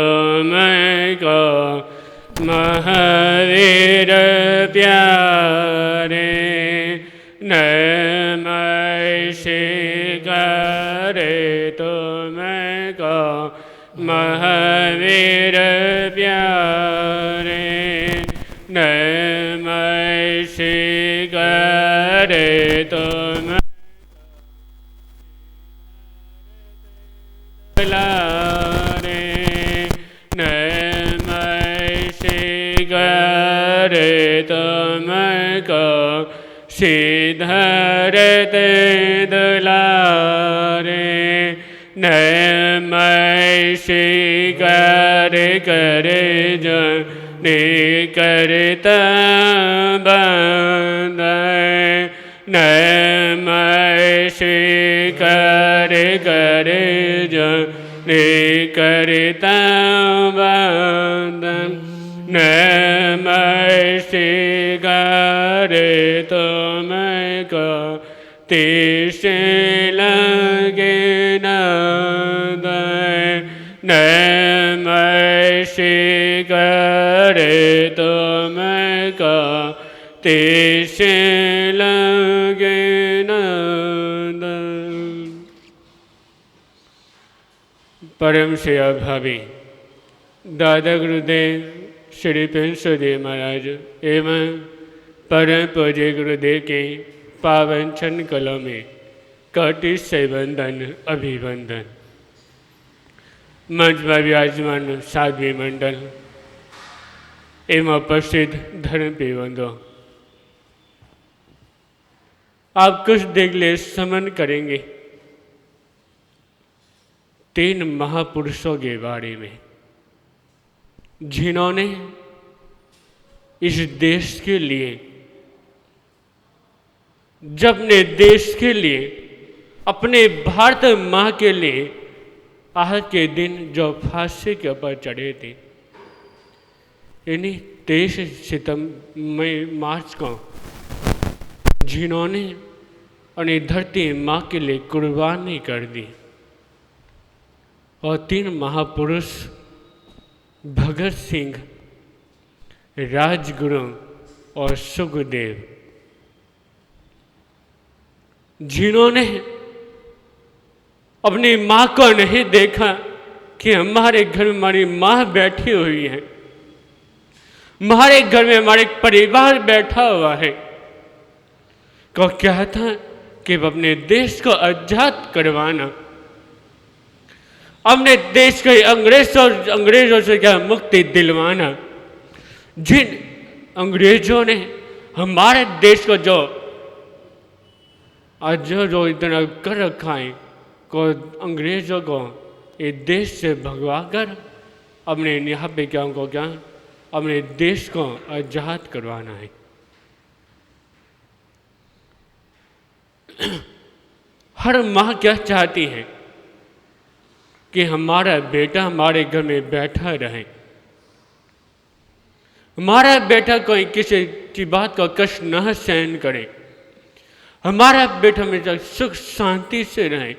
तुमको महावीर प्यारे नमस्कार तुमको महावीर प्यारे नमस्कार तुम नमस्कार तुमको सिद्धार्थ दुलारे नमस्कार करे जने करता बंदे नमस्कार करे जने करता बंदन नमस्कार तुमको तिस लगे नमस्कार तुमको तिस लगे परम से अभावी दादा गुरुदेव श्री पेंसुदेव महाराज एवं परम पूज्य गुरुदेव के पावन छन कलों में कोटि से वंदन अभिवंदन। मंच पर विराजमान साध्वी मंडल एवं उपस्थित धर्म पेवंदों, आप कुछ देर लिए स्मरण करेंगे तीन महापुरुषों के बारे में जिन्होंने इस देश के लिए, जब अपने देश के लिए, अपने भारत माँ के लिए आज के दिन जो फांसी के ऊपर चढ़े थे, इन्हीं 23 सितंबर मार्च को जिन्होंने अपनी धरती माँ के लिए कुर्बानी कर दी। और तीन महापुरुष भगत सिंह, राजगुरु और सुखदेव, जिन्होंने अपनी माँ को नहीं देखा कि हमारे घर में हमारी माँ बैठी हुई है, हमारे घर में हमारे परिवार बैठा हुआ है, को क्या था कि अपने देश को आजाद करवाना, अपने देश के अंग्रेजों से क्या मुक्ति दिलवाना। जिन अंग्रेजों ने हमारे देश को जो इतना कर रखा है, को अंग्रेजों को इस देश से भगवा कर अपने यहाँ पे क्या उनको क्या अपने देश को आजाद करवाना है। हर माँ क्या चाहती है कि हमारा बेटा हमारे घर में बैठा रहे, हमारा बेटा कोई किसी की बात का कष्ट न सहन करे, हमारा बेटा हमेशा सुख शांति से रहे।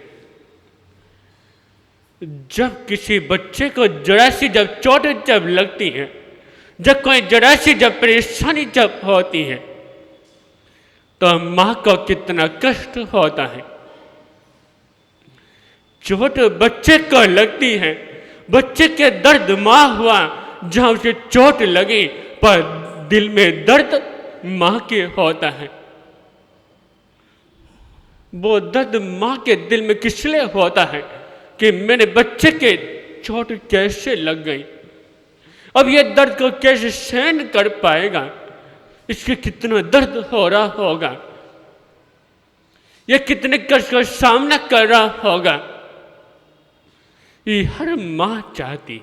जब किसी बच्चे को जरा सी जब चोट जब लगती है, जब कोई जरा सी जब परेशानी जब होती है, तो माँ को कितना कष्ट होता है। चोट बच्चे को लगती है, बच्चे के दर्द माँ हुआ जहाँ उसे चोट लगी, पर दिल में दर्द माँ के होता है। वो दर्द माँ के दिल में किस लिए होता है कि मेरे बच्चे के चोट कैसे लग गई, अब ये दर्द को कैसे सहन कर पाएगा, इसके कितना दर्द हो रहा होगा, ये कितने कष्ट का सामना कर रहा होगा। ये हर माँ चाहती।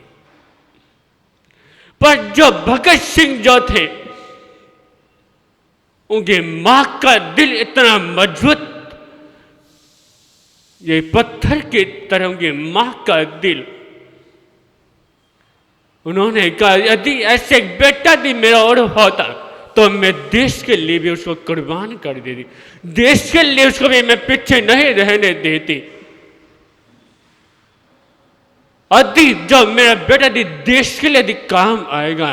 पर जो भगत सिंह जो थे, उनके माँ का दिल इतना मजबूत, ये पत्थर की तरह उनकी माँ का दिल। उन्होंने कहा यदि ऐसे एक बेटा भी मेरा और होता तो मैं देश के लिए भी उसको कुर्बान कर देती, देश के लिए उसको भी मैं पीछे नहीं रहने देती। यदि जब मेरा बेटा यदि देश के लिए यदि काम आएगा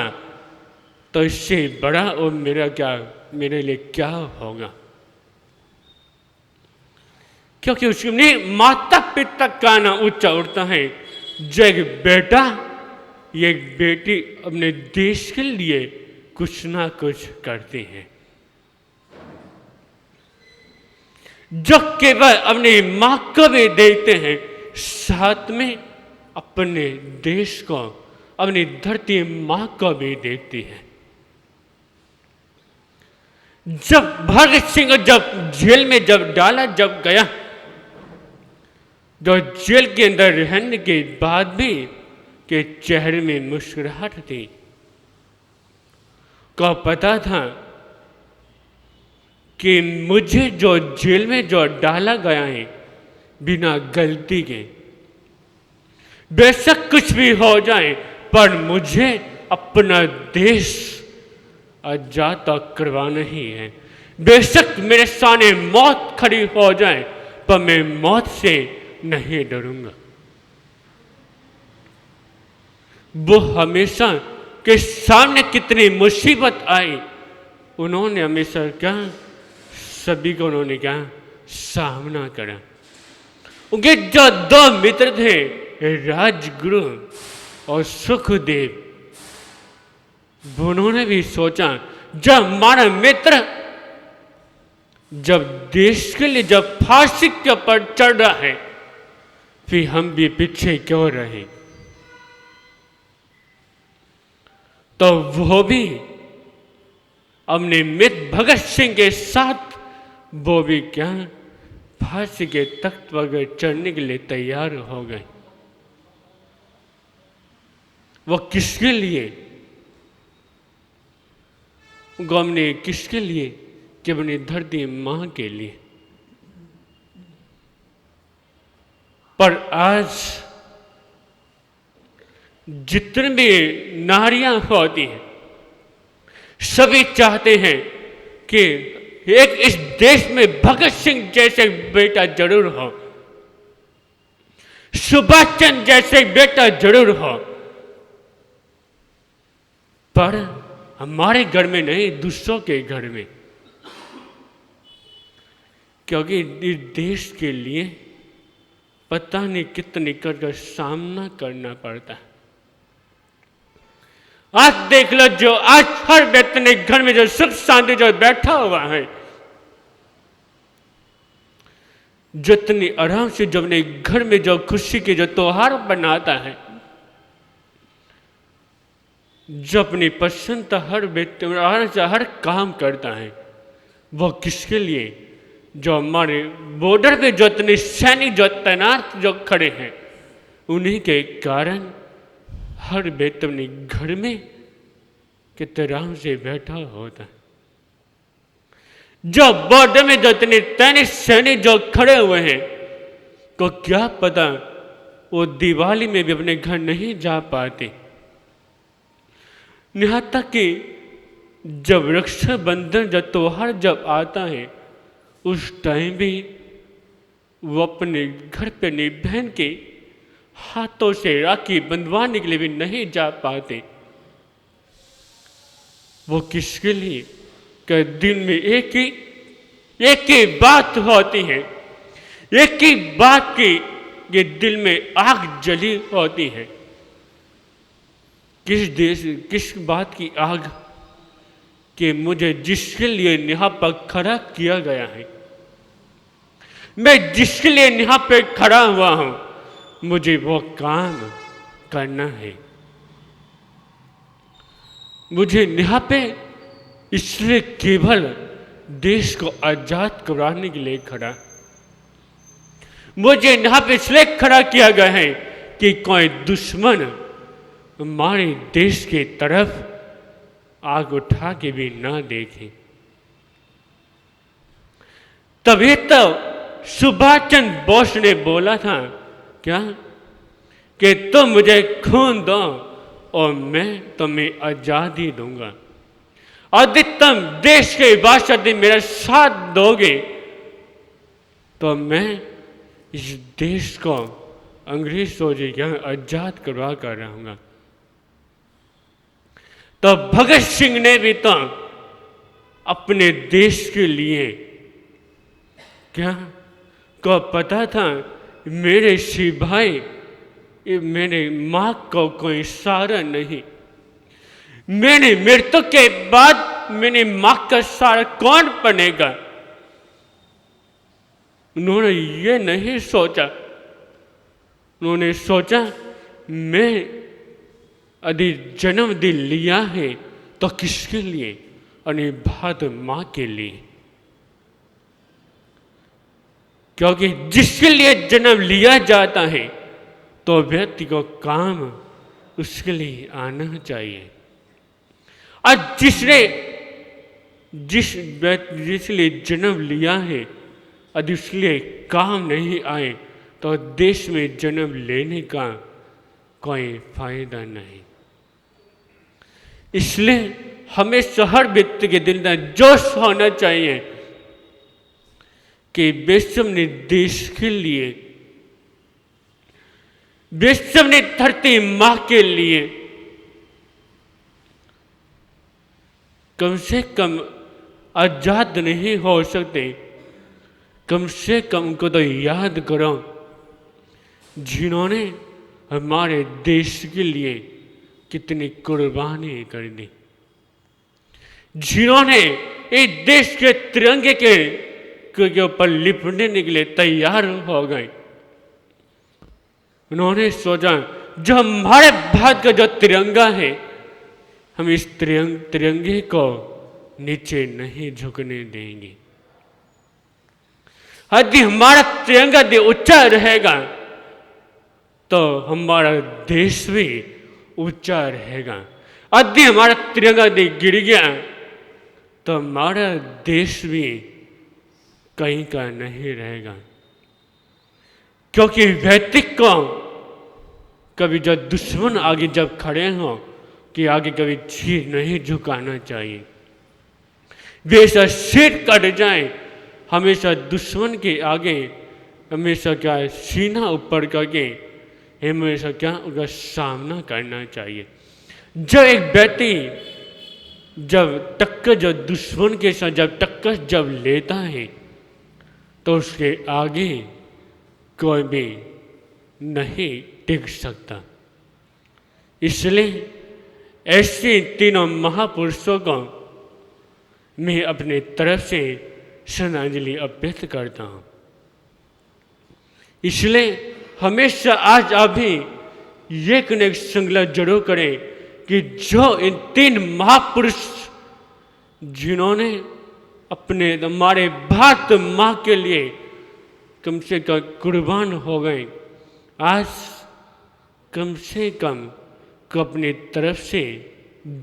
तो इससे बड़ा और मेरे लिए क्या होगा। क्योंकि उसके माता पिता का ना ऊंचा उठता है। जो एक बेटा ये एक बेटी अपने देश के लिए कुछ ना कुछ करती है, जो केवल अपनी मां को भी देखते हैं, साथ में अपने देश को, अपनी धरती मां को भी देखती है। जब भगत सिंह जब जेल में डाला गया, जो जेल के अंदर रहने के बाद भी के चेहरे में मुस्कुराहट थी, को पता था कि मुझे जो जेल में डाला गया है बिना गलती के, बेशक कुछ भी हो जाए पर मुझे अपना देश आजाद करवाना ही है। बेशक मेरे सामने मौत खड़ी हो जाए पर मैं मौत से नहीं डरूंगा। वो हमेशा के सामने कितनी मुसीबत आई, उन्होंने हमेशा क्या सभी को उन्होंने क्या सामना करा। उनके जो दो मित्र थे, राजगुरु और सुखदेव, उन्होंने भी सोचा जब हमारा मित्र जब देश के लिए जब फांसी के ऊपर चढ़ रहा है, फिर हम भी पीछे क्यों रहे। तो वो भी अपने मित्र भगत सिंह के साथ वो भी क्या फांसी के तख्त पर चढ़ने के लिए तैयार हो गए। वो किसके लिए, गम ने किसके लिए, कि अपनी धरती मां के लिए। पर आज जितने भी नारियां होती हैं, सभी चाहते हैं कि एक इस देश में भगत सिंह जैसे बेटा जरूर हो, सुभाष चंद्र जैसे बेटा जरूर हो, पर हमारे घर में नहीं, दूसरों के घर में। क्योंकि इस देश के लिए पता नहीं कितनी कर सामना करना पड़ता है। आज देख लो, जो आज हर व्यक्ति ने घर में जो सुख शांति जो बैठा हुआ है, जितनी आराम से जो अपने घर में जो खुशी के जो त्योहार बनाता है, जो अपनी पसंद हर व्यक्ति हर काम करता है, वो किसके लिए, जो हमारे बॉर्डर पे जो इतने सैनिक जो तैनात जो खड़े हैं, उन्हीं के कारण हर व्यक्ति अपने घर में कितने आराम से बैठा होता है। जो बॉर्डर में जो इतने तैनात सैनिक जो खड़े हुए हैं, तो क्या पता वो दिवाली में भी अपने घर नहीं जा पाते। यहाँ तक कि जब रक्षाबंधन जब त्योहार जब आता है, उस टाइम भी वो अपने घर पे अपनी बहन के हाथों से राखी बंधवाने के लिए भी नहीं जा पाते। वो किसके लिए, कि दिन में एक ही बात होती है, एक ही बात की ये दिल में आग जली होती है। किस बात की आग, कि मुझे जिसके लिए यहाँ पर खड़ा किया गया है, मैं जिसके लिए यहाँ पे खड़ा हुआ हूं, मुझे वो काम करना है। मुझे यहाँ पे इसलिए केवल देश को आजाद कराने के लिए खड़ा, मुझे यहाँ पे इसलिए खड़ा किया गया है कि कोई दुश्मन हमारे देश के तरफ आग उठा के भी ना देखे। तभी तो सुभाष चंद्र बोस ने बोला था क्या, कि तुम मुझे खून दो और मैं तुम्हें आजादी दूंगा। यदि तुम देश के वास्ते मेरा साथ दोगे तो मैं इस देश को अंग्रेजों से यहाँ आजाद करवा कर रहूँगा। तो भगत सिंह ने भी तो अपने देश के लिए क्या को पता था मेरे सिपाही मेरे माँ को कोई सहारा नहीं, मेरी मृत्यु के बाद मेरी माँ का सहारा कौन बनेगा। उन्होंने ये नहीं सोचा, उन्होंने सोचा मैं यदि जन्मदिन लिया है तो किसके लिए, और भारत माँ के लिए। क्योंकि जिसके लिए जन्म लिया जाता है तो व्यक्ति को काम उसके लिए आना चाहिए। और जिसलिए जन्म लिया है यदि उसके काम नहीं आए तो देश में जन्म लेने का कोई फायदा नहीं। इसलिए हमें हर व्यक्ति के दिल में जोश होना चाहिए कि बेशम ने देश के लिए, बेशम ने धरती माँ के लिए कम से कम आजाद नहीं हो सकते, कम से कम उनको तो याद करो जिन्होंने हमारे देश के लिए कितनी कुर्बानी कर दी, जिन्होंने इस देश के तिरंगे के ऊपर लिपटने के लिए तैयार हो गए। उन्होंने सोचा जो हमारे भारत का जो तिरंगा है हम इस तिरंगे को नीचे नहीं झुकने देंगे। यदि हमारा तिरंगा यदि ऊंचा रहेगा तो हमारा देश भी ऊंचा रहेगा। यदि हमारा तिरंगा यदि गिर गया तो हमारा देश भी कहीं का नहीं रहेगा। क्योंकि व्यक्ति को कभी जब दुश्मन आगे जब खड़े हों कि आगे कभी सिर नहीं झुकाना चाहिए, वैसा सिर कट जाए हमेशा दुश्मन के आगे हमेशा क्या सीना ऊपर करके हमेशा क्या उसका सामना करना चाहिए। जब एक व्यक्ति जब टक्कर जब दुश्मन के साथ जब टक्कर जब लेता है तो उसके आगे कोई भी नहीं टिक सकता। इसलिए ऐसे तीनों महापुरुषों को मैं अपने तरफ से श्रद्धांजलि अर्पित करता हूँ। इसलिए हमेशा आज अभी एक न एक संकल्प जरूर करें कि जो इन तीन महापुरुष जिन्होंने अपने हमारे भारत माँ के लिए कम से कम कुर्बान हो गए, आज कम से कम को अपनी तरफ से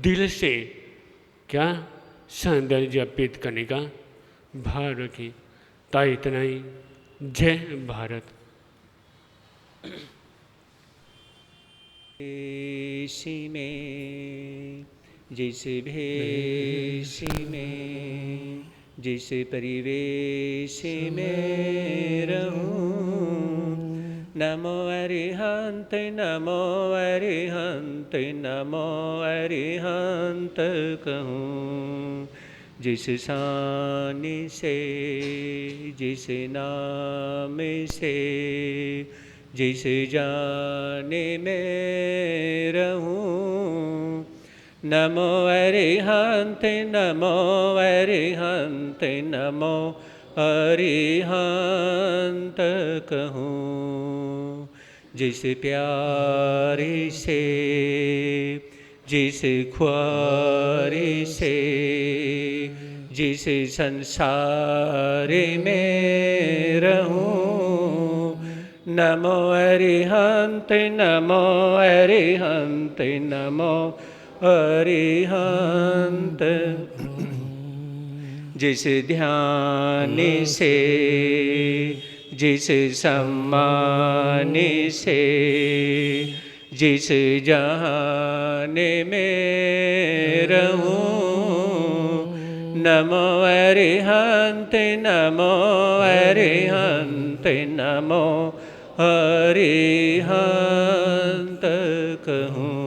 दिल से क्या श्रद्धांजलि अर्पित करने का भाव रखें। ताई इतना ही। जय भारत। भेष में जिस भेष में जिस परिवेश में रहूं, नमो अरिहंत नमो अरिहंत नमो अरिहंत कहूँ। जिस शान से जिस नाम से जिस जाने में रहूं, नमो अरिहंत नमो अरिहंत नमो अरिहंत कहूँ। जिस प्यारे से जिस ख्वारे से जिस संसार में रहूं, नमो अरिहंत नमो अरिहंत नमो अरिहंत। जिस ध्यान से जिस सम्मान से जिस जहान में रहूं, नमो अरिहंत नमो अरिहंत नमो अरिहंत कहूँ।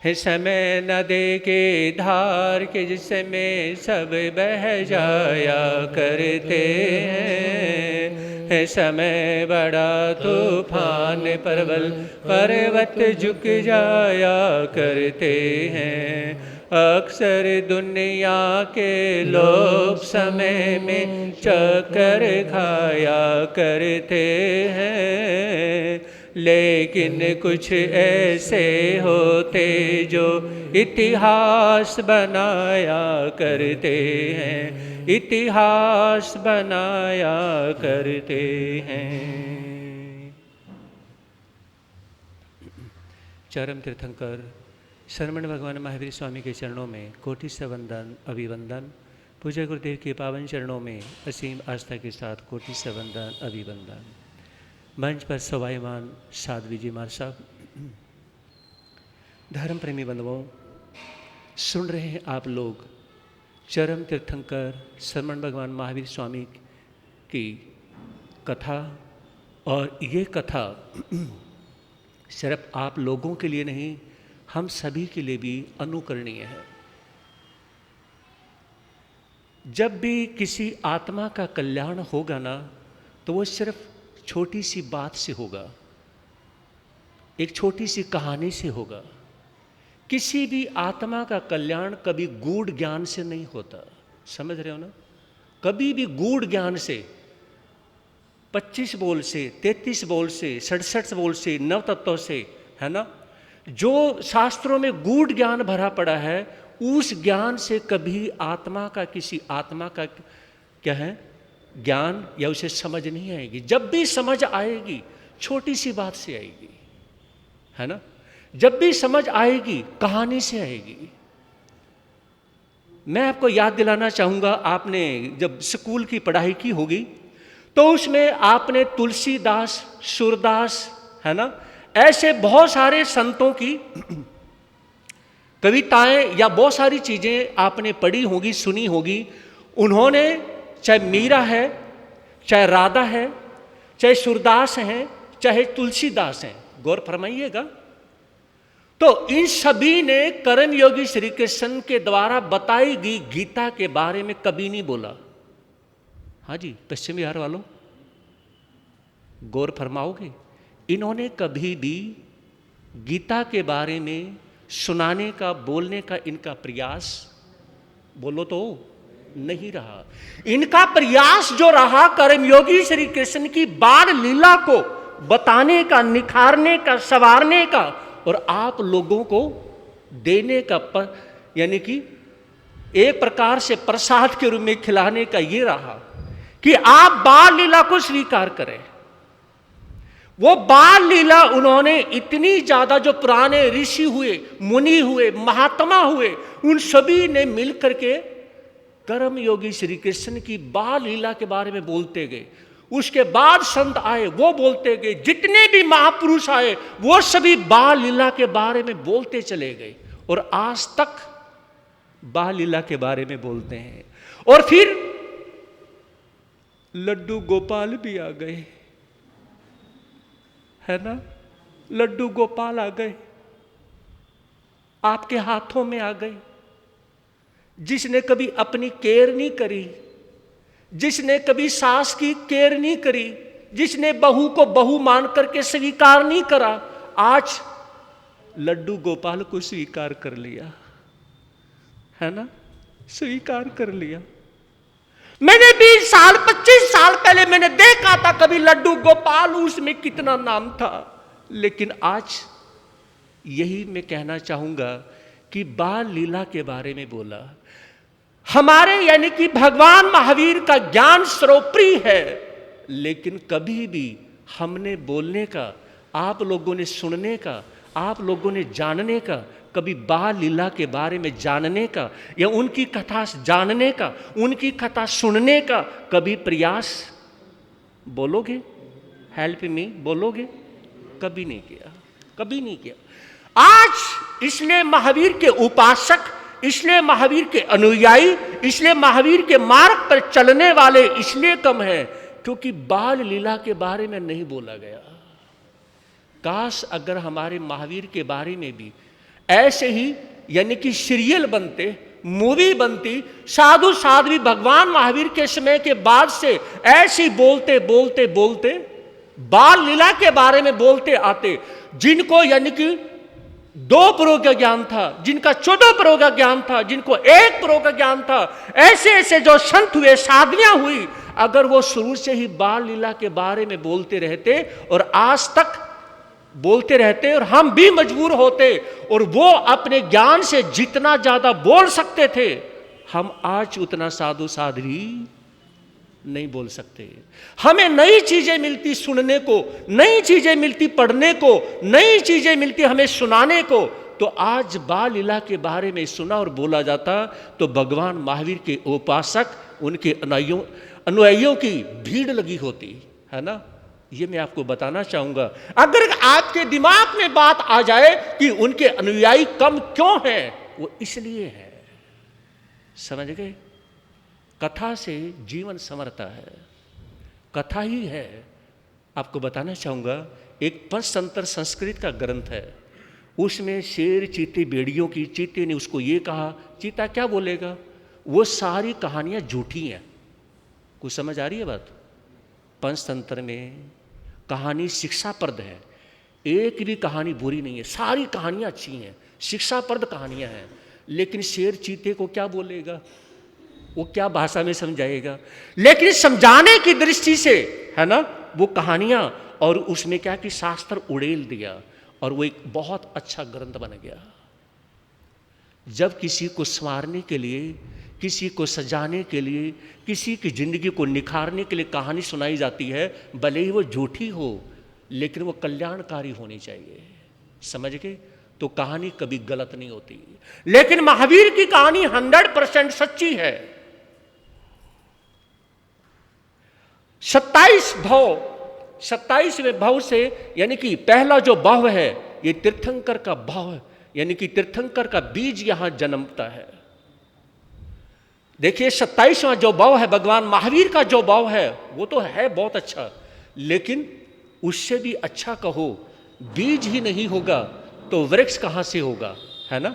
है समय नदी के धार के जिसमें सब बह जाया करते हैं। है समय बड़ा तूफान परवल पर्वत झुक जाया करते हैं। अक्सर दुनिया के लोग समय में चक्कर खाया करते हैं, लेकिन कुछ ऐसे होते जो इतिहास बनाया करते हैं, इतिहास बनाया करते हैं। चरम तीर्थंकर शरमण भगवान महावीर स्वामी के चरणों में कोटि से वंदन अभिवंदन। पूज्य गुरुदेव के पावन चरणों में असीम आस्था के साथ कोटि से वंदन अभिवंदन। मंच पर सवाईमान साध्वी जी महाराज साहब, धर्म प्रेमी बंधुओं, सुन रहे हैं आप लोग चरम तीर्थंकर शरमण भगवान महावीर स्वामी की कथा। और ये कथा सिर्फ आप लोगों के लिए नहीं, हम सभी के लिए भी अनुकरणीय है। जब भी किसी आत्मा का कल्याण होगा ना, तो वो सिर्फ छोटी सी बात से होगा, एक छोटी सी कहानी से होगा। किसी भी आत्मा का कल्याण कभी गूढ़ ज्ञान से नहीं होता, समझ रहे हो ना? कभी भी गूढ़ ज्ञान से, 25 बोल से, 33 बोल से, 67 बोल से, 9 तत्वों से, है ना, जो शास्त्रों में गूढ़ ज्ञान भरा पड़ा है, उस ज्ञान से कभी आत्मा का, किसी आत्मा का क्या है, ज्ञान या उसे समझ नहीं आएगी। जब भी समझ आएगी छोटी सी बात से आएगी, है ना। जब भी समझ आएगी कहानी से आएगी। मैं आपको याद दिलाना चाहूंगा, आपने जब स्कूल की पढ़ाई की होगी तो उसमें आपने तुलसीदास, सूरदास, है ना, ऐसे बहुत सारे संतों की कविताएं या बहुत सारी चीजें आपने पढ़ी होगी, सुनी होगी। उन्होंने, चाहे मीरा है, चाहे राधा है, चाहे सूरदास हैं, चाहे तुलसीदास हैं, गौर फरमाइएगा, तो इन सभी ने कर्मयोगी श्री कृष्ण के द्वारा बताई गई गीता के बारे में कभी नहीं बोला। हाँ जी, पश्चिम बिहार वालों, गौर फरमाओगे, इन्होंने कभी भी गीता के बारे में सुनाने का, बोलने का इनका प्रयास, बोलो तो, नहीं रहा। इनका प्रयास जो रहा कर्मयोगी श्री कृष्ण की बाल लीला को बताने का, निखारने का, संवारने का और आप लोगों को देने का, यानी कि एक प्रकार से प्रसाद के रूप में खिलाने का ये रहा कि आप बाल लीला को स्वीकार करें। वो बाल लीला उन्होंने इतनी ज्यादा, जो पुराने ऋषि हुए, मुनि हुए, महात्मा हुए, उन सभी ने मिलकर के कर्मयोगी श्री कृष्ण की बाल लीला के बारे में बोलते गए। उसके बाद संत आए, वो बोलते गए। जितने भी महापुरुष आए वो सभी बाल लीला के बारे में बोलते चले गए और आज तक बाल लीला के बारे में बोलते हैं। और फिर लड्डू गोपाल भी आ गए, है ना, लड्डू गोपाल आ गए, आपके हाथों में आ गए। जिसने कभी अपनी केयर नहीं करी, जिसने कभी सास की केयर नहीं करी, जिसने बहू को बहू मान करके स्वीकार नहीं करा, आज लड्डू गोपाल को स्वीकार कर लिया, है ना, स्वीकार कर लिया। मैंने 20 साल 25 साल पहले मैंने देखा था कभी लड्डू गोपाल, उसमें कितना नाम था, लेकिन आज यही मैं कहना चाहूंगा कि बाल लीला के बारे में बोला। हमारे यानी कि भगवान महावीर का ज्ञान सर्वोपरि है, लेकिन कभी भी हमने बोलने का, आप लोगों ने सुनने का, आप लोगों ने जानने का, कभी बाल लीला के बारे में जानने का या उनकी कथा जानने का, उनकी कथा सुनने का कभी प्रयास, बोलोगे हेल्प मी, बोलोगे, कभी नहीं किया, कभी नहीं किया। आज इसलिए महावीर के उपासक इसलिए महावीर के अनुयायी, इसलिए महावीर के मार्ग पर चलने वाले इसलिए कम है क्योंकि बाल लीला के बारे में नहीं बोला गया। काश अगर हमारे महावीर के बारे में भी ऐसे ही यानी कि सीरियल बनते, मूवी बनती, साधु साध्वी भगवान महावीर के समय के बाद से ऐसी बोलते बोलते बोलते बाल लीला के बारे में बोलते आते, जिनको यानी कि 2 प्रो का ज्ञान था, जिनका 14 प्रो का ज्ञान था, जिनको 1 प्रो का ज्ञान था, ऐसे ऐसे जो संत हुए, साधवियां हुई, अगर वो शुरू से ही बाल लीला के बारे में बोलते रहते और आज तक बोलते रहते और हम भी मजबूर होते और वो अपने ज्ञान से जितना ज्यादा बोल सकते थे, हम आज उतना साधु साध्वी नहीं बोल सकते। हमें नई चीजें मिलती सुनने को, नई चीजें मिलती पढ़ने को, नई चीजें मिलती हमें सुनाने को। तो आज बाल लीला के बारे में सुना और बोला जाता तो भगवान महावीर के उपासक, उनके अनुयायियों की भीड़ लगी होती है ना। ये मैं आपको बताना चाहूंगा। अगर आपके दिमाग में बात आ जाए कि उनके अनुयायी कम क्यों हैं, वो इसलिए है, समझ गए। कथा से जीवन संवरता है, कथा ही है। आपको बताना चाहूंगा, एक पंचतंत्र संस्कृत का ग्रंथ है, उसमें शेर चीते भेड़ियों की, चीते ने उसको ये कहा, चीता क्या बोलेगा, वो सारी कहानियां झूठी हैं। कुछ समझ आ रही है बात। पंचतंत्र में कहानी शिक्षाप्रद है, एक भी कहानी बुरी नहीं है, सारी कहानियां अच्छी हैं, शिक्षाप्रद कहानियां हैं। लेकिन शेर चीते को क्या बोलेगा, वो क्या भाषा में समझाएगा। लेकिन समझाने की दृष्टि से है ना, वो कहानियां और उसमें क्या कि शास्त्र उड़ेल दिया और वो एक बहुत अच्छा ग्रंथ बन गया। जब किसी को संवारने के लिए, किसी को सजाने के लिए, किसी की जिंदगी को निखारने के लिए कहानी सुनाई जाती है, भले ही वो झूठी हो लेकिन वो कल्याणकारी होनी चाहिए, समझ गए। तो कहानी कभी गलत नहीं होती। लेकिन महावीर की कहानी 100% सच्ची है। 27 भाव, 27वें भाव से यानी कि पहला जो भाव है ये तीर्थंकर का भाव है, यानी कि तीर्थंकर का बीज यहां जन्मता है। देखिए 27वां जो भाव है, भगवान महावीर का जो भाव है वो तो है बहुत अच्छा, लेकिन उससे भी अच्छा कहो, बीज ही नहीं होगा तो वृक्ष कहां से होगा, है ना।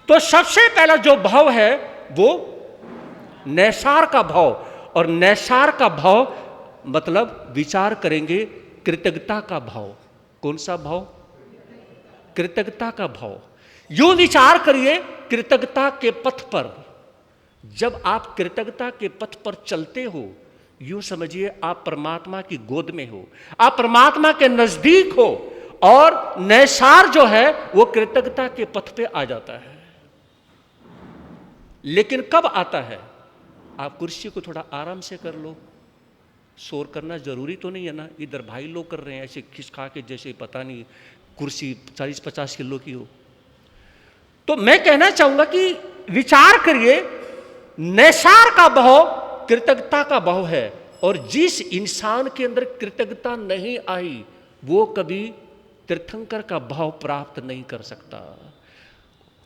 तो सबसे पहला जो भाव है वो नैसार का भाव, और नैसार का भाव मतलब विचार करेंगे कृतज्ञता का भाव। कौन सा भाव, कृतज्ञता का भाव। यूं विचार करिए, कृतज्ञता के पथ पर, जब आप कृतज्ञता के पथ पर चलते हो, यूं समझिए आप परमात्मा की गोद में हो, आप परमात्मा के नजदीक हो, और नैसार जो है वो कृतज्ञता के पथ पे आ जाता है। लेकिन कब आता है, आप कुर्सी को थोड़ा आराम से कर लो, शोर करना जरूरी तो नहीं है ना। इधर भाई लोग कर रहे हैं ऐसे खिसका के, जैसे पता नहीं कुर्सी 40-50 किलो की हो। तो मैं कहना चाहूंगा कि विचार करिए, नैसार का भाव कृतज्ञता का भाव है, और जिस इंसान के अंदर कृतज्ञता नहीं आई वो कभी तीर्थंकर का भाव प्राप्त नहीं कर सकता,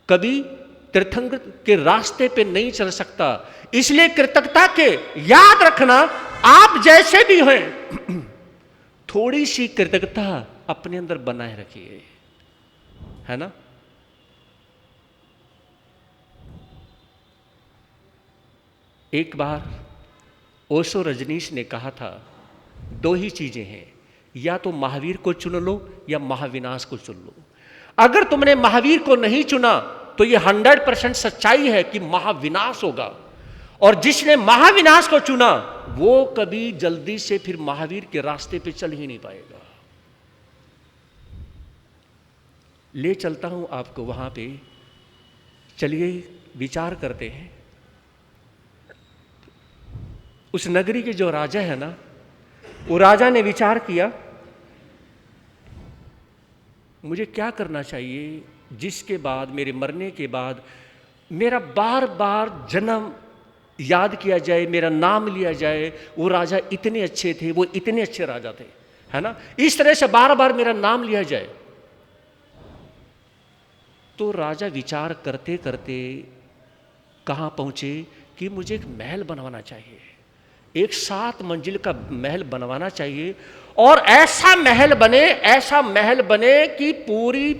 कभी तीर्थंकर के रास्ते पे नहीं चल सकता। इसलिए कृतज्ञता के, याद रखना, आप जैसे भी हैं थोड़ी सी कृतज्ञता अपने अंदर बनाए रखिए, है ना। एक बार ओशो रजनीश ने कहा था, 2 ही चीजें हैं, या तो महावीर को चुन लो या महाविनाश को चुन लो। अगर तुमने महावीर को नहीं चुना तो यह 100% सच्चाई है कि महाविनाश होगा, और जिसने महाविनाश को चुना वो कभी जल्दी से फिर महावीर के रास्ते पे चल ही नहीं पाएगा। ले चलता हूं आपको वहां पे, चलिए विचार करते हैं। उस नगरी के जो राजा है ना, वो राजा ने विचार किया, मुझे क्या करना चाहिए जिसके बाद, मेरे मरने के बाद मेरा बार बार जन्म याद किया जाए, मेरा नाम लिया जाए। वो राजा इतने अच्छे थे, वो इतने अच्छे राजा थे, है ना, इस तरह से बार बार मेरा नाम लिया जाए। तो राजा विचार करते करते कहाँ पहुँचे कि मुझे एक महल बनवाना चाहिए, एक 7 मंजिल का महल बनवाना चाहिए, और ऐसा महल बने कि पूरी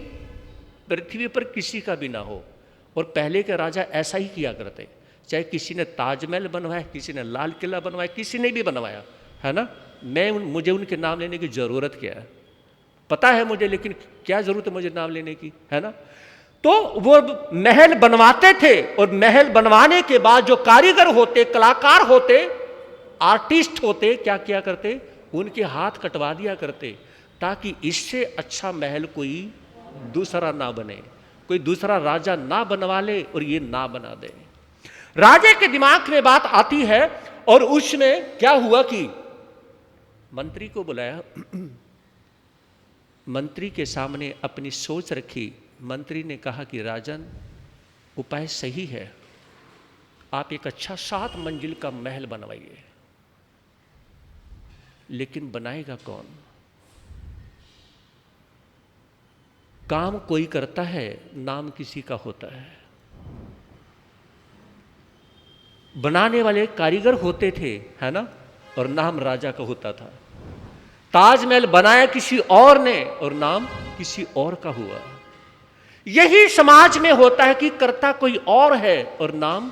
पृथ्वी पर किसी का भी ना हो। और पहले के राजा ऐसा ही किया करते, चाहे किसी ने ताजमहल बनवाया, किसी ने लाल किला बनवाया, किसी ने भी बनवाया, है ना। मुझे उनके नाम लेने की ज़रूरत क्या है, पता है मुझे, लेकिन क्या ज़रूरत है मुझे नाम लेने की, है ना। तो वो महल बनवाते थे, और महल बनवाने के बाद जो कारीगर होते, कलाकार होते, आर्टिस्ट होते, क्या किया करते, उनके हाथ कटवा दिया करते, ताकि इससे अच्छा महल कोई दूसरा ना बने, कोई दूसरा राजा ना बनवा ले और ये ना बना दे। राजे के दिमाग में बात आती है, और उसमें क्या हुआ कि मंत्री को बुलाया, मंत्री के सामने अपनी सोच रखी। मंत्री ने कहा कि राजन, उपाय सही है, आप एक अच्छा 7 मंजिल का महल बनवाइए, लेकिन बनाएगा कौन? काम कोई करता है, नाम किसी का होता है। बनाने वाले कारीगर होते थे, है ना, और नाम राजा का होता था। ताजमहल बनाया किसी और ने और नाम किसी और का हुआ। यही समाज में होता है कि करता कोई और है और नाम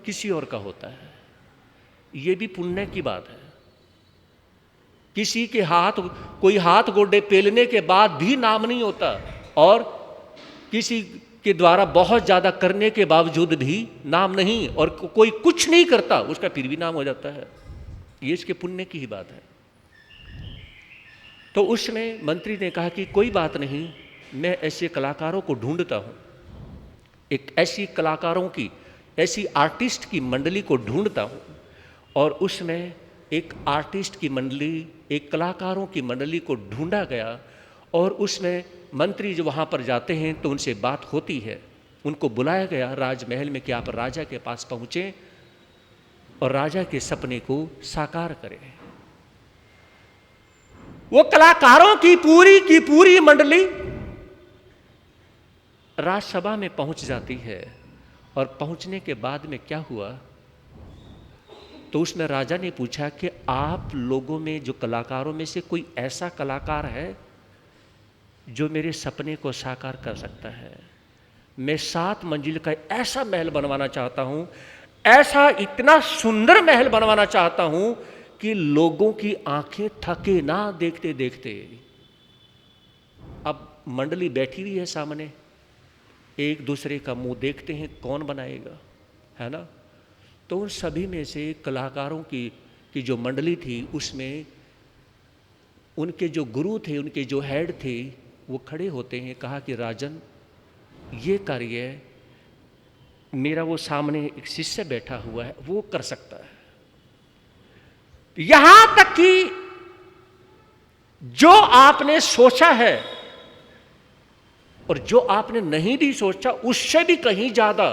किसी और का होता है। यह भी पुण्य की बात है। किसी के कोई हाथ गोडे पेलने के बाद भी नाम नहीं होता, और किसी के द्वारा बहुत ज्यादा करने के बावजूद भी नाम नहीं, और कोई कुछ नहीं करता उसका फिर भी नाम हो जाता है। ये इसके पुण्य की ही बात है। तो उसमें मंत्री ने कहा कि कोई बात नहीं, मैं ऐसे कलाकारों को ढूंढता हूं, एक ऐसी आर्टिस्ट की मंडली को ढूंढता हूं। और उसमें एक आर्टिस्ट की मंडली, एक कलाकारों की मंडली को ढूंढा गया, और उसमें मंत्री जो वहाँ पर जाते हैं तो उनसे बात होती है। उनको बुलाया गया राजमहल में कि आप राजा के पास पहुँचें और राजा के सपने को साकार करें। वो कलाकारों की पूरी मंडली राजसभा में पहुँच जाती है, और पहुँचने के बाद में क्या हुआ, तो उसमें राजा ने पूछा कि आप लोगों में, जो कलाकारों में से कोई ऐसा कलाकार है जो मेरे सपने को साकार कर सकता है? मैं 7 मंजिल का ऐसा महल बनवाना चाहता हूं, ऐसा इतना सुंदर महल बनवाना चाहता हूं कि लोगों की आंखें थके ना देखते देखते। अब मंडली बैठी हुई है सामने, एक दूसरे का मुंह देखते हैं, कौन बनाएगा, है ना। तो उन सभी में से कलाकारों की जो मंडली थी, उसमें उनके जो गुरु थे, उनके जो हेड थे, वो खड़े होते हैं। कहा कि राजन, ये कार्य मेरा वो सामने एक शिष्य बैठा हुआ है, वो कर सकता है। यहां तक कि जो आपने सोचा है और जो आपने नहीं भी सोचा, उससे भी कहीं ज्यादा,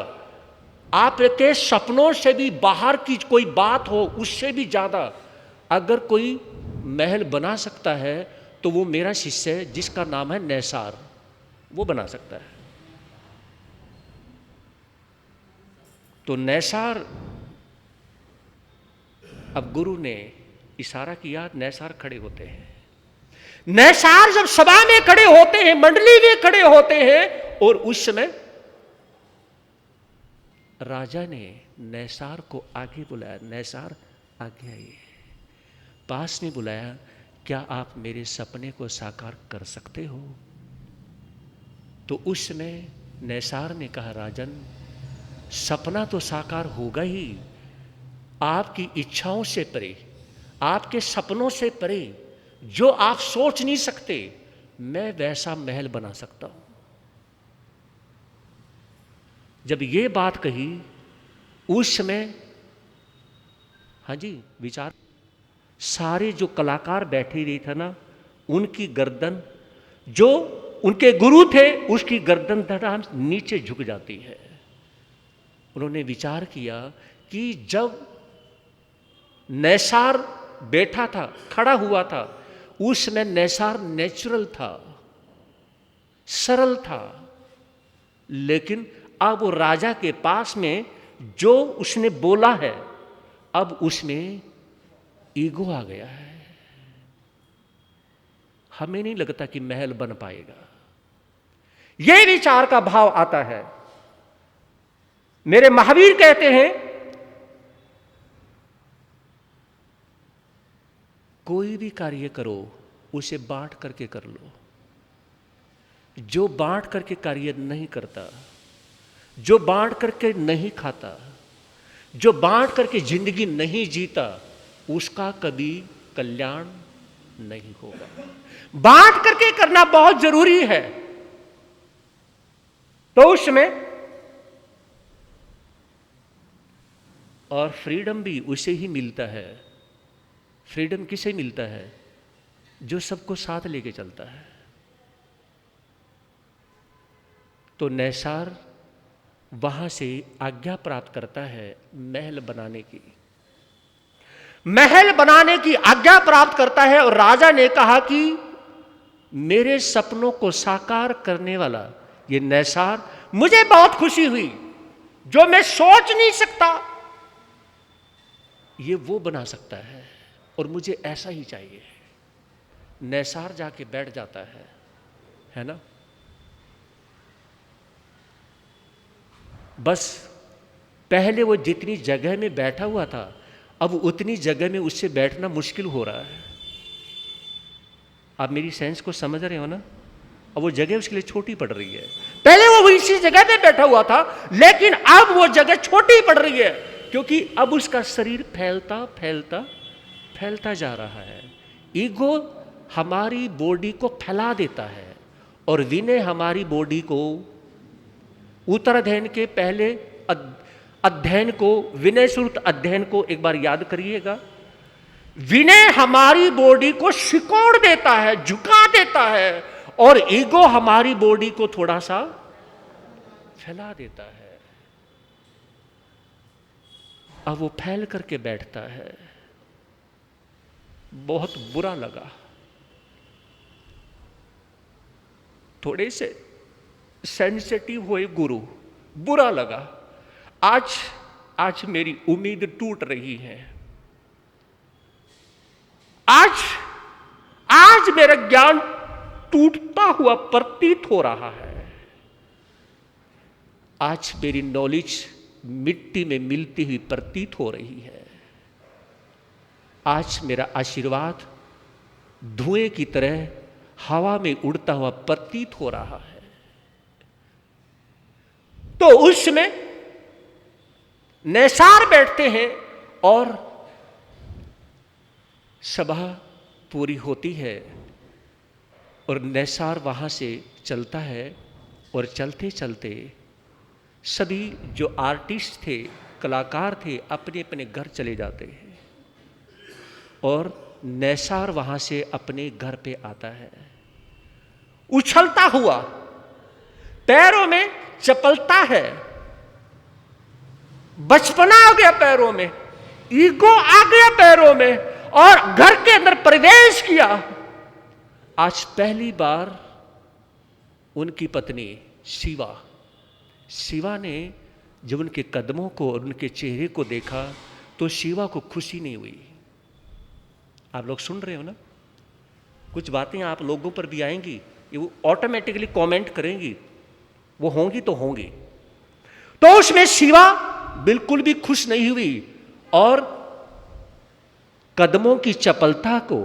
आपके सपनों से भी बाहर की कोई बात हो, उससे भी ज्यादा अगर कोई महल बना सकता है तो वो मेरा शिष्य है, जिसका नाम है नैसार, वो बना सकता है। तो नैसार, अब गुरु ने इशारा किया, नैसार खड़े होते हैं। नैसार जब सभा में खड़े होते हैं, मंडली में खड़े होते हैं, और उस समय राजा ने नैसार को आगे बुलाया। नैसार आगे आइए। पास में बुलाया, क्या आप मेरे सपने को साकार कर सकते हो? तो उस समय नैसार ने कहा, राजन, सपना तो साकार होगा ही, आपकी इच्छाओं से परे, आपके सपनों से परे, जो आप सोच नहीं सकते, मैं वैसा महल बना सकता हूं। जब ये बात कही, उस समय, हाँ जी, विचार, सारे जो कलाकार बैठे रहे थे ना, उनकी गर्दन, जो उनके गुरु थे, उसकी गर्दन धड़ाम नीचे झुक जाती है। उन्होंने विचार किया कि जब नैसार बैठा था, खड़ा हुआ था, उस समय नैसार नेचुरल था, सरल था, लेकिन अब वो राजा के पास में जो उसने बोला है, अब उसमें ईगो आ गया है। हमें नहीं लगता कि महल बन पाएगा, यह विचार का भाव आता है। मेरे महावीर कहते हैं, कोई भी कार्य करो उसे बांट करके कर लो। जो बांट करके कार्य नहीं करता, जो बांट करके नहीं खाता, जो बांट करके जिंदगी नहीं जीता, उसका कभी कल्याण नहीं होगा। बांट करके करना बहुत जरूरी है। तो उसमें और फ्रीडम भी उसे ही मिलता है। फ्रीडम किसे मिलता है? जो सबको साथ लेके चलता है। तो नैसार वहां से आज्ञा प्राप्त करता है महल बनाने की। महल बनाने की आज्ञा प्राप्त करता है और राजा ने कहा कि मेरे सपनों को साकार करने वाला ये नैसार, मुझे बहुत खुशी हुई, जो मैं सोच नहीं सकता ये वो बना सकता है और मुझे ऐसा ही चाहिए। नैसार जाके बैठ जाता है ना। बस पहले वो जितनी जगह में बैठा हुआ था, अब उतनी जगह में उससे बैठना मुश्किल हो रहा है। आप मेरी सेंस को समझ रहे हो ना? अब वो जगह उसके लिए छोटी पड़ रही है। पहले वो इसी जगह पे बैठा हुआ था, लेकिन अब वो जगह छोटी पड़ रही है, क्योंकि अब उसका शरीर फैलता फैलता फैलता जा रहा है। ईगो हमारी बॉडी को फैला देता है और विनय हमारी बॉडी को, उत्तराध्ययन के पहले अध्ययन को, विनय श्रुत अध्ययन को एक बार याद करिएगा। विनय हमारी बॉडी को सिकोड़ देता है, झुका देता है, और ईगो हमारी बॉडी को थोड़ा सा फैला देता है। अब वो फैल करके बैठता है। बहुत बुरा लगा। थोड़े से सेंसिटिव हुए गुरु, बुरा लगा। आज मेरी उम्मीद टूट रही है। आज मेरा ज्ञान टूटता हुआ प्रतीत हो रहा है। आज मेरी नॉलेज मिट्टी में मिलती हुई प्रतीत हो रही है। आज मेरा आशीर्वाद धुएं की तरह हवा में उड़ता हुआ प्रतीत हो रहा है। तो उसमें नैसार बैठते हैं और सभा पूरी होती है और नैसार वहां से चलता है और चलते चलते सभी जो आर्टिस्ट थे, कलाकार थे, अपने अपने घर चले जाते हैं और नैसार वहां से अपने घर पे आता है। उछलता हुआ, पैरों में चपलता है, बचपना आ गया पैरों में, ईगो आ गया पैरों में और घर के अंदर प्रवेश किया। आज पहली बार उनकी पत्नी शिवा ने जब उनके कदमों को और उनके चेहरे को देखा तो शिवा को खुशी नहीं हुई। आप लोग सुन रहे हो ना? कुछ बातें आप लोगों पर भी आएंगी, ये वो ऑटोमेटिकली कमेंट करेंगी, वो होंगी तो होंगी। तो उसमें शिवा बिल्कुल भी खुश नहीं हुई और कदमों की चपलता को,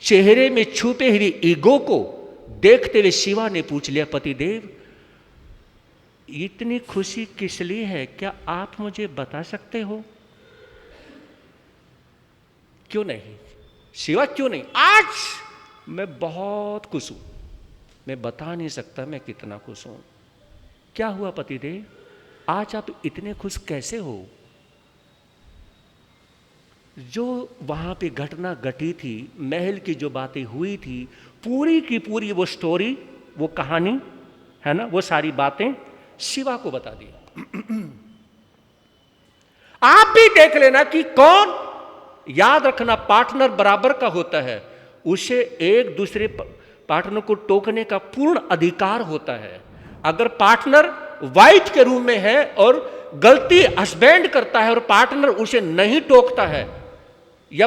चेहरे में छुपे हुए ईगो को देखते हुए शिवा ने पूछ लिया, पतिदेव इतनी खुशी किस लिए है? क्या आप मुझे बता सकते हो? क्यों नहीं शिवा, क्यों नहीं? आज मैं बहुत खुश हूं, मैं बता नहीं सकता मैं कितना खुश हूं। क्या हुआ पतिदेव, आज आप इतने खुश कैसे हो? जो वहां पे घटना घटी थी, महल की जो बातें हुई थी, पूरी की पूरी वो स्टोरी, वो कहानी है ना, वो सारी बातें शिवा को बता दी। आप भी देख लेना कि कौन, याद रखना पार्टनर बराबर का होता है, उसे एक दूसरे पार्टनर को टोकने का पूर्ण अधिकार होता है। अगर पार्टनर वाइफ के रूम में है और गलती हस्बैंड करता है और पार्टनर उसे नहीं टोकता है, या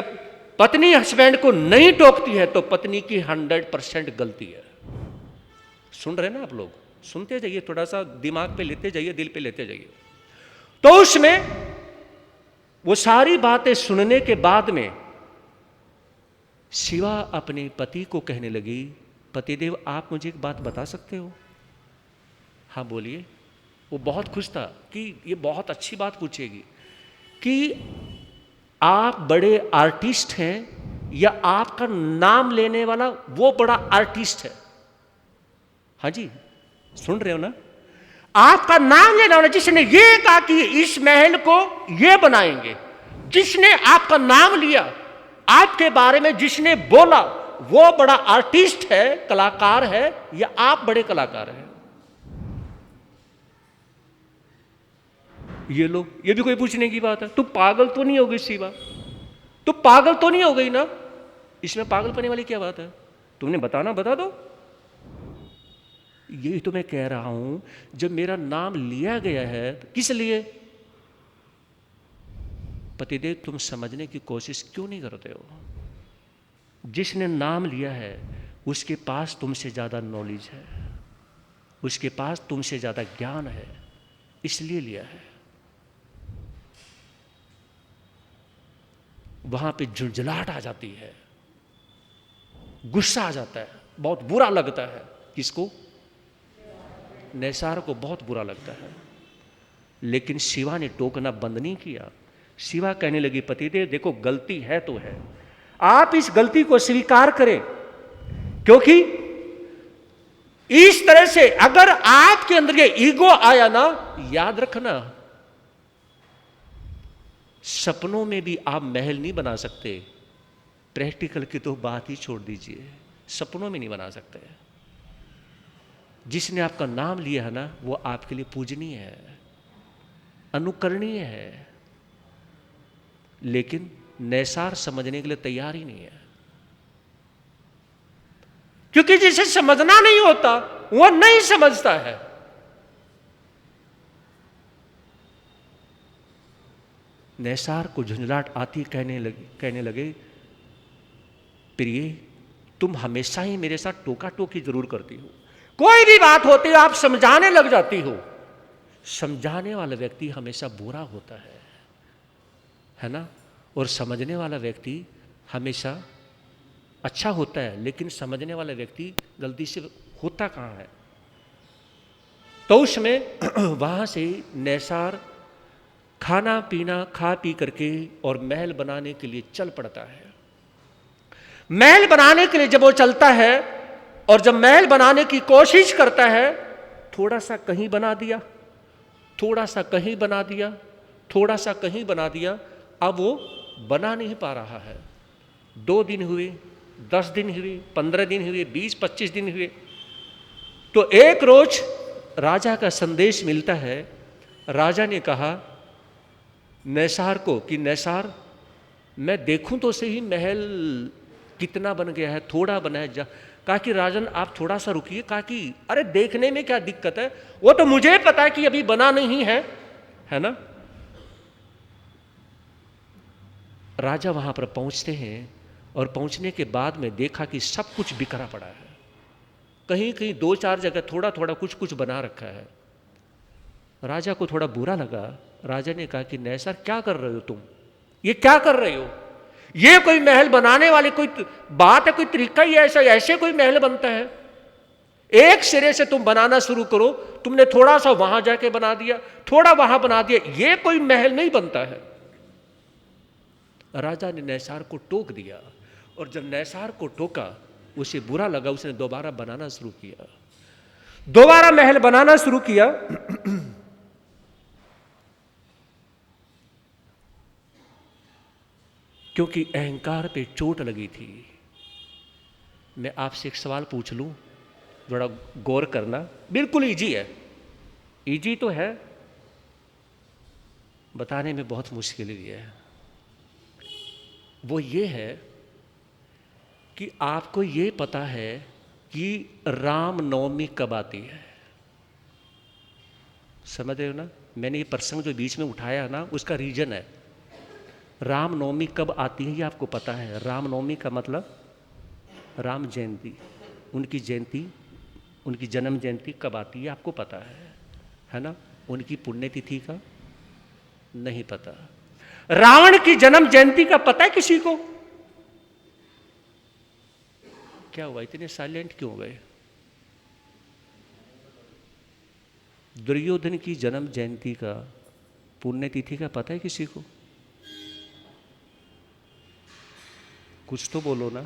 पत्नी हस्बैंड को नहीं टोकती है, तो पत्नी की 100% गलती है। सुन रहे ना आप लोग? सुनते जाइए, थोड़ा सा दिमाग पे लेते जाइए, दिल पे लेते जाइए। तो उसमें वो सारी बातें सुनने के बाद में शिवा अपने पति को कहने लगी, पतिदेव आप मुझे एक बात बता सकते हो? हाँ बोलिए। वो बहुत खुश था कि ये बहुत अच्छी बात पूछेगी कि आप बड़े आर्टिस्ट हैं या आपका नाम लेने वाला वो बड़ा आर्टिस्ट है? हाँ जी, सुन रहे हो ना? आपका नाम लेने वाला जिसने ये कहा कि इस महल को ये बनाएंगे, जिसने आपका नाम लिया, आपके बारे में जिसने बोला, वो बड़ा आर्टिस्ट है, कलाकार है, या आप बड़े कलाकार हैं? ये लोग, ये भी कोई पूछने की बात है? तू पागल तो नहीं हो गई शिवा? तू पागल तो नहीं हो गई ना? इसमें पागल पने वाली क्या बात है? तुमने बताना, बता दो। यही तो मैं कह रहा हूं, जब मेरा नाम लिया गया है तो किस लिए? पतिदेव तुम समझने की कोशिश क्यों नहीं करते हो? जिसने नाम लिया है उसके पास तुमसे ज्यादा नॉलेज है, उसके पास तुमसे ज्यादा ज्ञान है, इसलिए लिया है। वहां पे झुंझलाहट आ जाती है, गुस्सा आ जाता है, बहुत बुरा लगता है। किसको? नैसार को बहुत बुरा लगता है। लेकिन शिवा ने टोकना बंद नहीं किया। शिवा कहने लगी, पतिदेव देखो गलती है तो है, आप इस गलती को स्वीकार करें, क्योंकि इस तरह से अगर आपके अंदर ये ईगो आया ना, याद रखना सपनों में भी आप महल नहीं बना सकते। प्रैक्टिकल की तो बात ही छोड़ दीजिए, सपनों में नहीं बना सकते। जिसने आपका नाम लिया है ना, वो आपके लिए पूजनीय है, अनुकरणीय है, लेकिन नैसार समझने के लिए तैयार ही नहीं है। क्योंकि जिसे समझना नहीं होता वो नहीं समझता है। नैसार को झुंझलाहट आती, कहने लगे प्रिय तुम हमेशा ही मेरे साथ टोका टोकी जरूर करती हो, कोई भी बात होती है आप समझाने लग जाती हो। समझाने वाला व्यक्ति हमेशा बुरा होता है ना? और समझने वाला व्यक्ति हमेशा अच्छा होता है, लेकिन समझने वाला व्यक्ति गलती से होता कहाँ है? तो उसमें वहां से नैसार खाना पीना खा पी करके और महल बनाने के लिए चल पड़ता है। महल बनाने के लिए जब वो चलता है और जब महल बनाने की कोशिश करता है, थोड़ा सा कहीं बना दिया, थोड़ा सा कहीं बना दिया, थोड़ा सा कहीं बना दिया, अब वो बना नहीं पा रहा है। 2 दिन हुए, 10 दिन हुए, 15 दिन हुए, 20-25 दिन हुए, तो एक रोज राजा का संदेश मिलता है। राजा ने कहा नैसार को कि नैसार मैं देखूं तो सही महल कितना बन गया है, थोड़ा बना है। कहा कि राजन आप थोड़ा सा रुकिए। कहा कि अरे देखने में क्या दिक्कत है, वो तो मुझे पता है कि अभी बना नहीं है ना? राजा वहां पर पहुंचते हैं और पहुंचने के बाद में देखा कि सब कुछ बिखरा पड़ा है, कहीं कहीं 2-4 जगह थोड़ा थोड़ा कुछ कुछ बना रखा है। राजा को थोड़ा बुरा लगा। राजा ने कहा कि नैसार क्या कर रहे हो तुम, ये क्या कर रहे हो? ये कोई महल बनाने वाली कोई बात है, कोई तरीका ही ऐसा? ऐसे कोई महल बनता है? एक सिरे से तुम बनाना शुरू करो, तुमने थोड़ा सा वहां जाके बना दिया, थोड़ा वहां बना दिया, ये कोई महल नहीं बनता है। राजा ने नैसार को टोक दिया, और जब नैसार को टोका उसे बुरा लगा, उसने दोबारा बनाना शुरू किया, दोबारा महल बनाना शुरू किया। क्योंकि अहंकार पे चोट लगी थी। मैं आपसे एक सवाल पूछ लूं, थोड़ा गौर करना, बिल्कुल इजी है, इजी तो है, बताने में बहुत मुश्किल भी है। वो ये है कि आपको ये पता है कि रामनवमी कब आती है? समझ रहे हो ना? मैंने ये प्रसंग जो बीच में उठाया ना, उसका रीजन है। रामनवमी कब आती है ये आपको पता है? रामनवमी का मतलब राम जयंती, उनकी जयंती, उनकी जन्म जयंती कब आती है आपको पता है ना? उनकी पुण्यतिथि का नहीं पता। रावण की जन्म जयंती का पता है किसी को? क्या हुआ, इतने साइलेंट क्यों हो गए? दुर्योधन की जन्म जयंती का पुण्यतिथि का पता है किसी को? कुछ तो बोलो ना।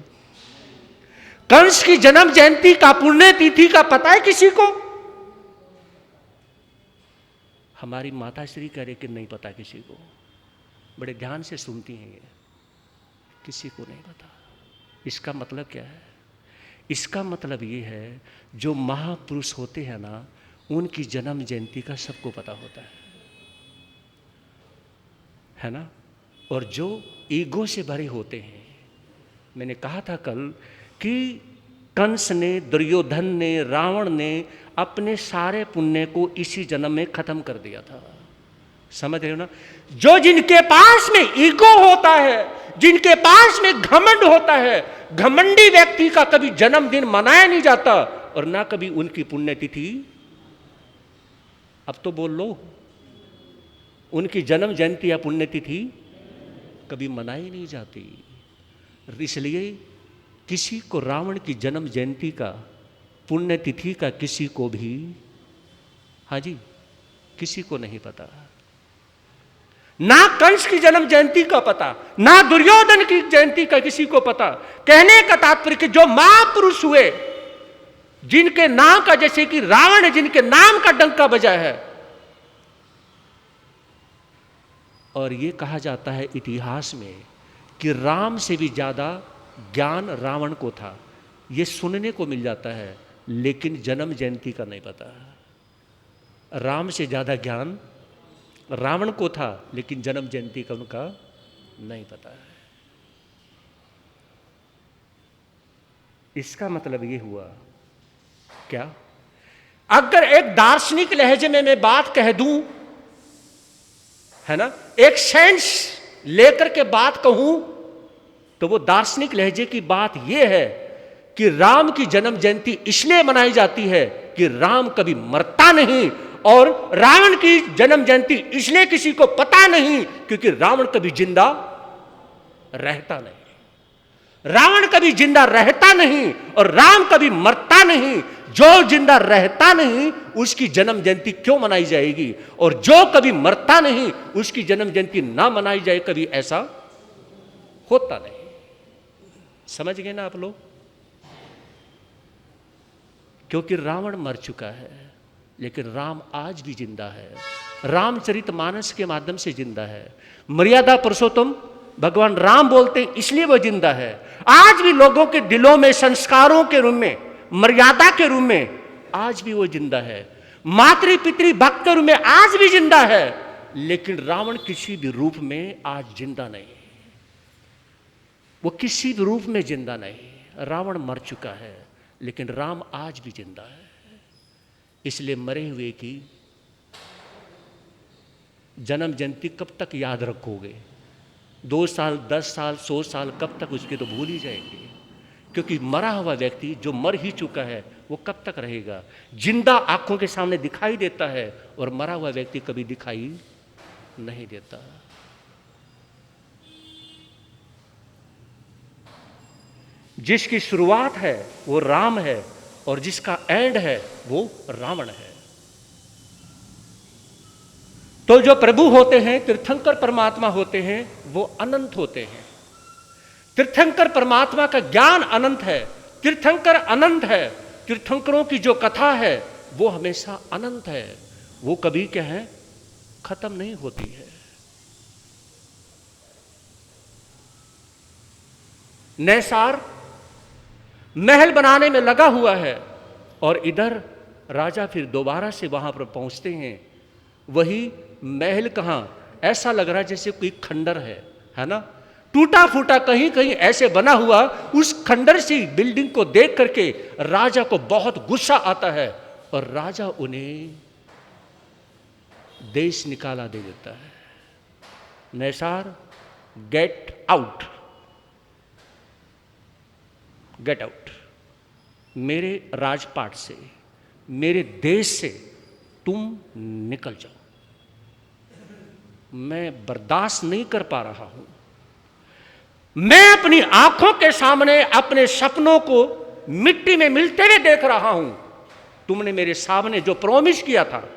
कंस की जन्म जयंती का पुण्यतिथि का पता है किसी को? हमारी माता श्री कह रहे कि नहीं पता किसी को। बड़े ध्यान से सुनती हैं ये, किसी को नहीं पता। इसका मतलब क्या है? इसका मतलब ये है, जो महापुरुष होते हैं ना, उनकी जन्म जयंती का सबको पता होता है ना? और जो ईगो से भरे होते हैं, मैंने कहा था कल कि कंस ने, दुर्योधन ने, रावण ने अपने सारे पुण्य को इसी जन्म में खत्म कर दिया था। समझ रहे हो ना? जो जिनके पास में ईगो होता है, जिनके पास में घमंड होता है, घमंडी व्यक्ति का कभी जन्मदिन मनाया नहीं जाता और ना कभी उनकी पुण्यतिथि, अब तो बोल लो, उनकी जन्म जयंती या पुण्यतिथि कभी मनाई नहीं जाती। इसलिए किसी को रावण की जन्म जयंती का, पुण्यतिथि का किसी को भी, हाँ जी, किसी को नहीं पता। ना कंस की जन्म जयंती का पता, ना दुर्योधन की जयंती का किसी को पता। कहने का तात्पर्य कि जो महापुरुष हुए, जिनके नाम का, जैसे कि रावण है, जिनके नाम का डंका बजा है, और यह कहा जाता है इतिहास में कि राम से भी ज्यादा ज्ञान रावण को था। यह सुनने को मिल जाता है, लेकिन जन्म जयंती का नहीं पता। राम से ज्यादा ज्ञान रावण को था, लेकिन जन्म जयंती का उनका नहीं पता है। इसका मतलब ये हुआ क्या? अगर एक दार्शनिक लहजे में मैं बात कह दूं, है ना, एक सेंस लेकर के बात कहूं, तो वो दार्शनिक लहजे की बात यह है कि राम की जन्म जयंती इसलिए मनाई जाती है कि राम कभी मरता नहीं, और रावण की जन्म जयंती इसलिए किसी को पता नहीं क्योंकि रावण कभी जिंदा रहता नहीं। रावण कभी जिंदा रहता नहीं और राम कभी मरता नहीं। जो जिंदा रहता नहीं उसकी जन्म जयंती क्यों मनाई जाएगी, और जो कभी मरता नहीं उसकी जन्म जयंती ना मनाई जाए, कभी ऐसा होता नहीं। समझ गए ना आप लोग? क्योंकि रावण मर चुका है, लेकिन राम आज भी जिंदा है। रामचरितमानस के माध्यम से जिंदा है। मर्यादा पुरुषोत्तम भगवान राम बोलते हैं, इसलिए वह जिंदा है। आज भी लोगों के दिलों में, संस्कारों के रूप में, मर्यादा के रूप में आज भी वो जिंदा है। मातृ पितृ भक्त के रूप में आज भी जिंदा है, लेकिन रावण किसी भी रूप में आज जिंदा नहीं। वो किसी भी रूप में जिंदा नहीं। रावण मर चुका है, लेकिन राम आज भी जिंदा है। इसलिए मरे हुए की जन्म जयंती कब तक याद रखोगे? 2 साल, 10 साल, 100 साल, कब तक? उसके तो भूल ही जाएंगे। क्योंकि मरा हुआ व्यक्ति जो मर ही चुका है वो कब तक रहेगा? जिंदा आंखों के सामने दिखाई देता है और मरा हुआ व्यक्ति कभी दिखाई नहीं देता। जिसकी शुरुआत है वो राम है और जिसका एंड है वो रावण है। तो जो प्रभु होते हैं, तीर्थंकर परमात्मा होते हैं, वो अनंत होते हैं। तीर्थंकर परमात्मा का ज्ञान अनंत है, तीर्थंकर अनंत है। तीर्थंकरों की जो कथा है वो हमेशा अनंत है, वो कभी क्या है, खत्म नहीं होती है। नैसार महल बनाने में लगा हुआ है और इधर राजा फिर दोबारा से वहां पर पहुंचते हैं। वही महल कहां, ऐसा लग रहा है जैसे कोई खंडर है ना, टूटा फूटा कहीं कहीं ऐसे बना हुआ। उस खंडर सी बिल्डिंग को देख करके राजा को बहुत गुस्सा आता है और राजा उन्हें देश निकाला दे देता है। नैसार, गेट आउट, गेट आउट, मेरे राजपाट से, मेरे देश से तुम निकल जाओ, मैं बर्दाश्त नहीं कर पा रहा हूं। मैं अपनी आंखों के सामने अपने सपनों को मिट्टी में मिलते हुए देख रहा हूं। तुमने मेरे सामने जो प्रॉमिस किया था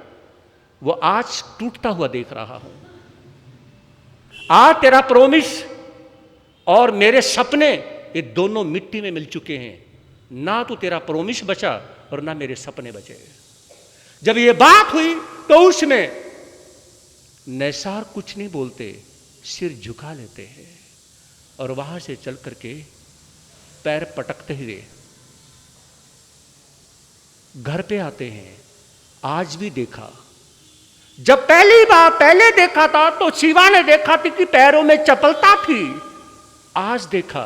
वो आज टूटता हुआ देख रहा हूं। आज तेरा प्रॉमिस और मेरे सपने ये दोनों मिट्टी में मिल चुके हैं। ना तो तेरा प्रॉमिस बचा और ना मेरे सपने बचे। जब ये बात हुई तो उसमें नैसार कुछ नहीं बोलते, सिर झुका लेते हैं और वहां से चल करके पैर पटकते हुए घर पे आते हैं। आज भी देखा, जब पहली बार पहले देखा था तो शिवा ने देखा थी कि पैरों में चपलता थी। आज देखा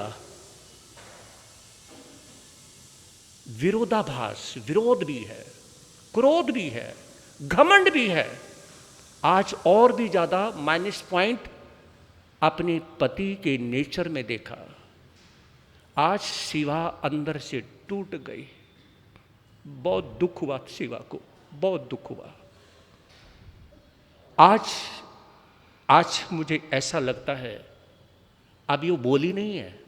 विरोधाभास, विरोध भी है, क्रोध भी है, घमंड भी है। आज और भी ज्यादा माइनस पॉइंट अपने पति के नेचर में देखा। आज शिवा अंदर से टूट गई। बहुत दुख हुआ शिवा को, बहुत दुख हुआ। आज मुझे ऐसा लगता है, अभी वो बोली नहीं है,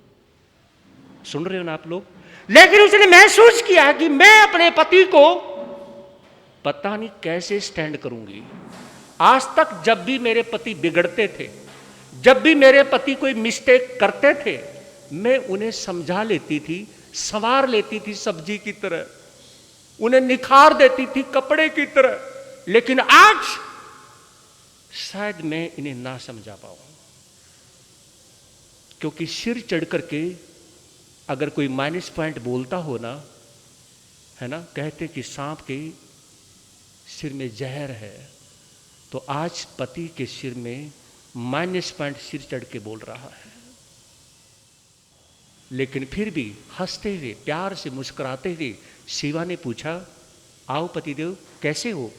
सुन रहे हो ना आप लोग, लेकिन उसने महसूस किया कि मैं अपने पति को पता नहीं कैसे स्टैंड करूंगी। आज तक जब भी मेरे पति बिगड़ते थे, जब भी मेरे पति कोई मिस्टेक करते थे, मैं उन्हें समझा लेती थी, संवार लेती थी सब्जी की तरह, उन्हें निखार देती थी कपड़े की तरह। लेकिन आज शायद मैं इन्हें ना समझा पाऊं, क्योंकि सिर चढ़ करके अगर कोई माइनस पॉइंट बोलता हो ना, है ना, कहते कि सांप के सिर में जहर है, तो आज पति के सिर में माइनस पॉइंट सिर चढ़ के बोल रहा है। लेकिन फिर भी हंसते हुए, प्यार से मुस्कुराते हुए शिवा ने पूछा, आओ पतिदेव कैसे हो?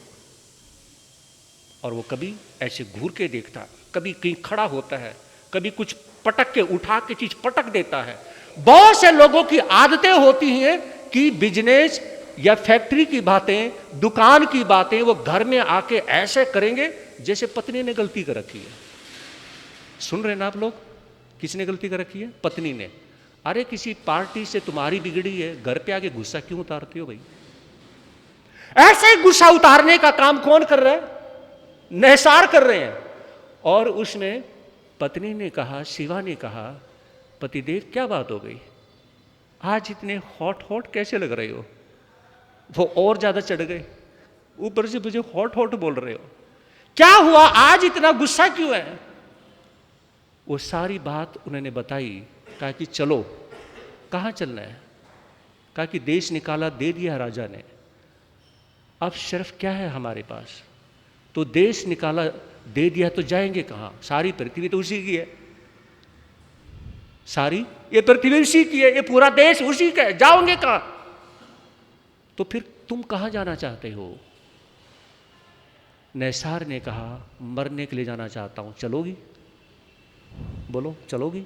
और वो कभी ऐसे घूर के देखता, कभी कहीं खड़ा होता है, कभी कुछ पटक के उठा के चीज पटक देता है। बहुत से लोगों की आदतें होती हैं कि बिजनेस या फैक्ट्री की बातें, दुकान की बातें वो घर में आके ऐसे करेंगे जैसे पत्नी ने गलती कर रखी है। सुन रहे ना आप लोग, किसने गलती कर रखी है? पत्नी ने। अरे किसी पार्टी से तुम्हारी बिगड़ी है, घर पे आके गुस्सा क्यों उतारते हो भाई? ऐसे गुस्सा उतारने का काम कौन कर रहा है? नैसार कर रहे हैं। और उसमें पत्नी ने कहा, शिवा ने कहा, पतिदेव क्या बात हो गई, आज इतने हॉट हॉट कैसे लग रहे हो? वो और ज्यादा चढ़ गए, ऊपर से मुझे हॉट हॉट बोल रहे हो, क्या हुआ, आज इतना गुस्सा क्यों है? वो सारी बात उन्होंने बताई। कहा कि चलो, कहाँ चलना है? कहा कि देश निकाला दे दिया राजा ने, अब सिर्फ क्या है हमारे पास? तो देश निकाला दे दिया तो जाएंगे कहाँ? सारी पृथ्वी तो उसी की है, सारी ये पृथ्वी उसी की है, ये पूरा देश उसी का है, जाओगे कहाँ? तो फिर तुम कहाँ जाना चाहते हो? नैसार ने कहा, मरने के लिए जाना चाहता हूं, चलोगी? बोलो चलोगी?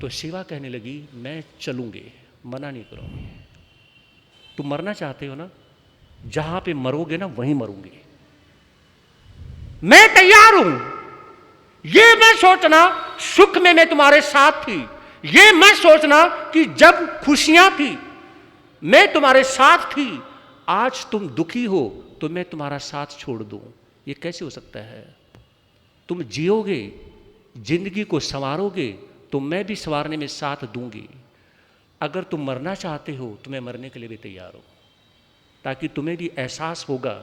तो शिवा कहने लगी, मैं चलूंगी, मना नहीं करूंगी। तुम मरना चाहते हो ना, जहां पे मरोगे ना वहीं मरूंगी, मैं तैयार हूं। ये मैं सोचना सुख में मैं तुम्हारे साथ थी, ये मैं सोचना कि जब खुशियां थी मैं तुम्हारे साथ थी, आज तुम दुखी हो तो मैं तुम्हारा साथ छोड़ दूं, ये कैसे हो सकता है? तुम जियोगे, जिंदगी को संवारोगे तो मैं भी संवारने में साथ दूंगी। अगर तुम मरना चाहते हो तो मैं मरने के लिए भी तैयार हूं, ताकि तुम्हें भी एहसास होगा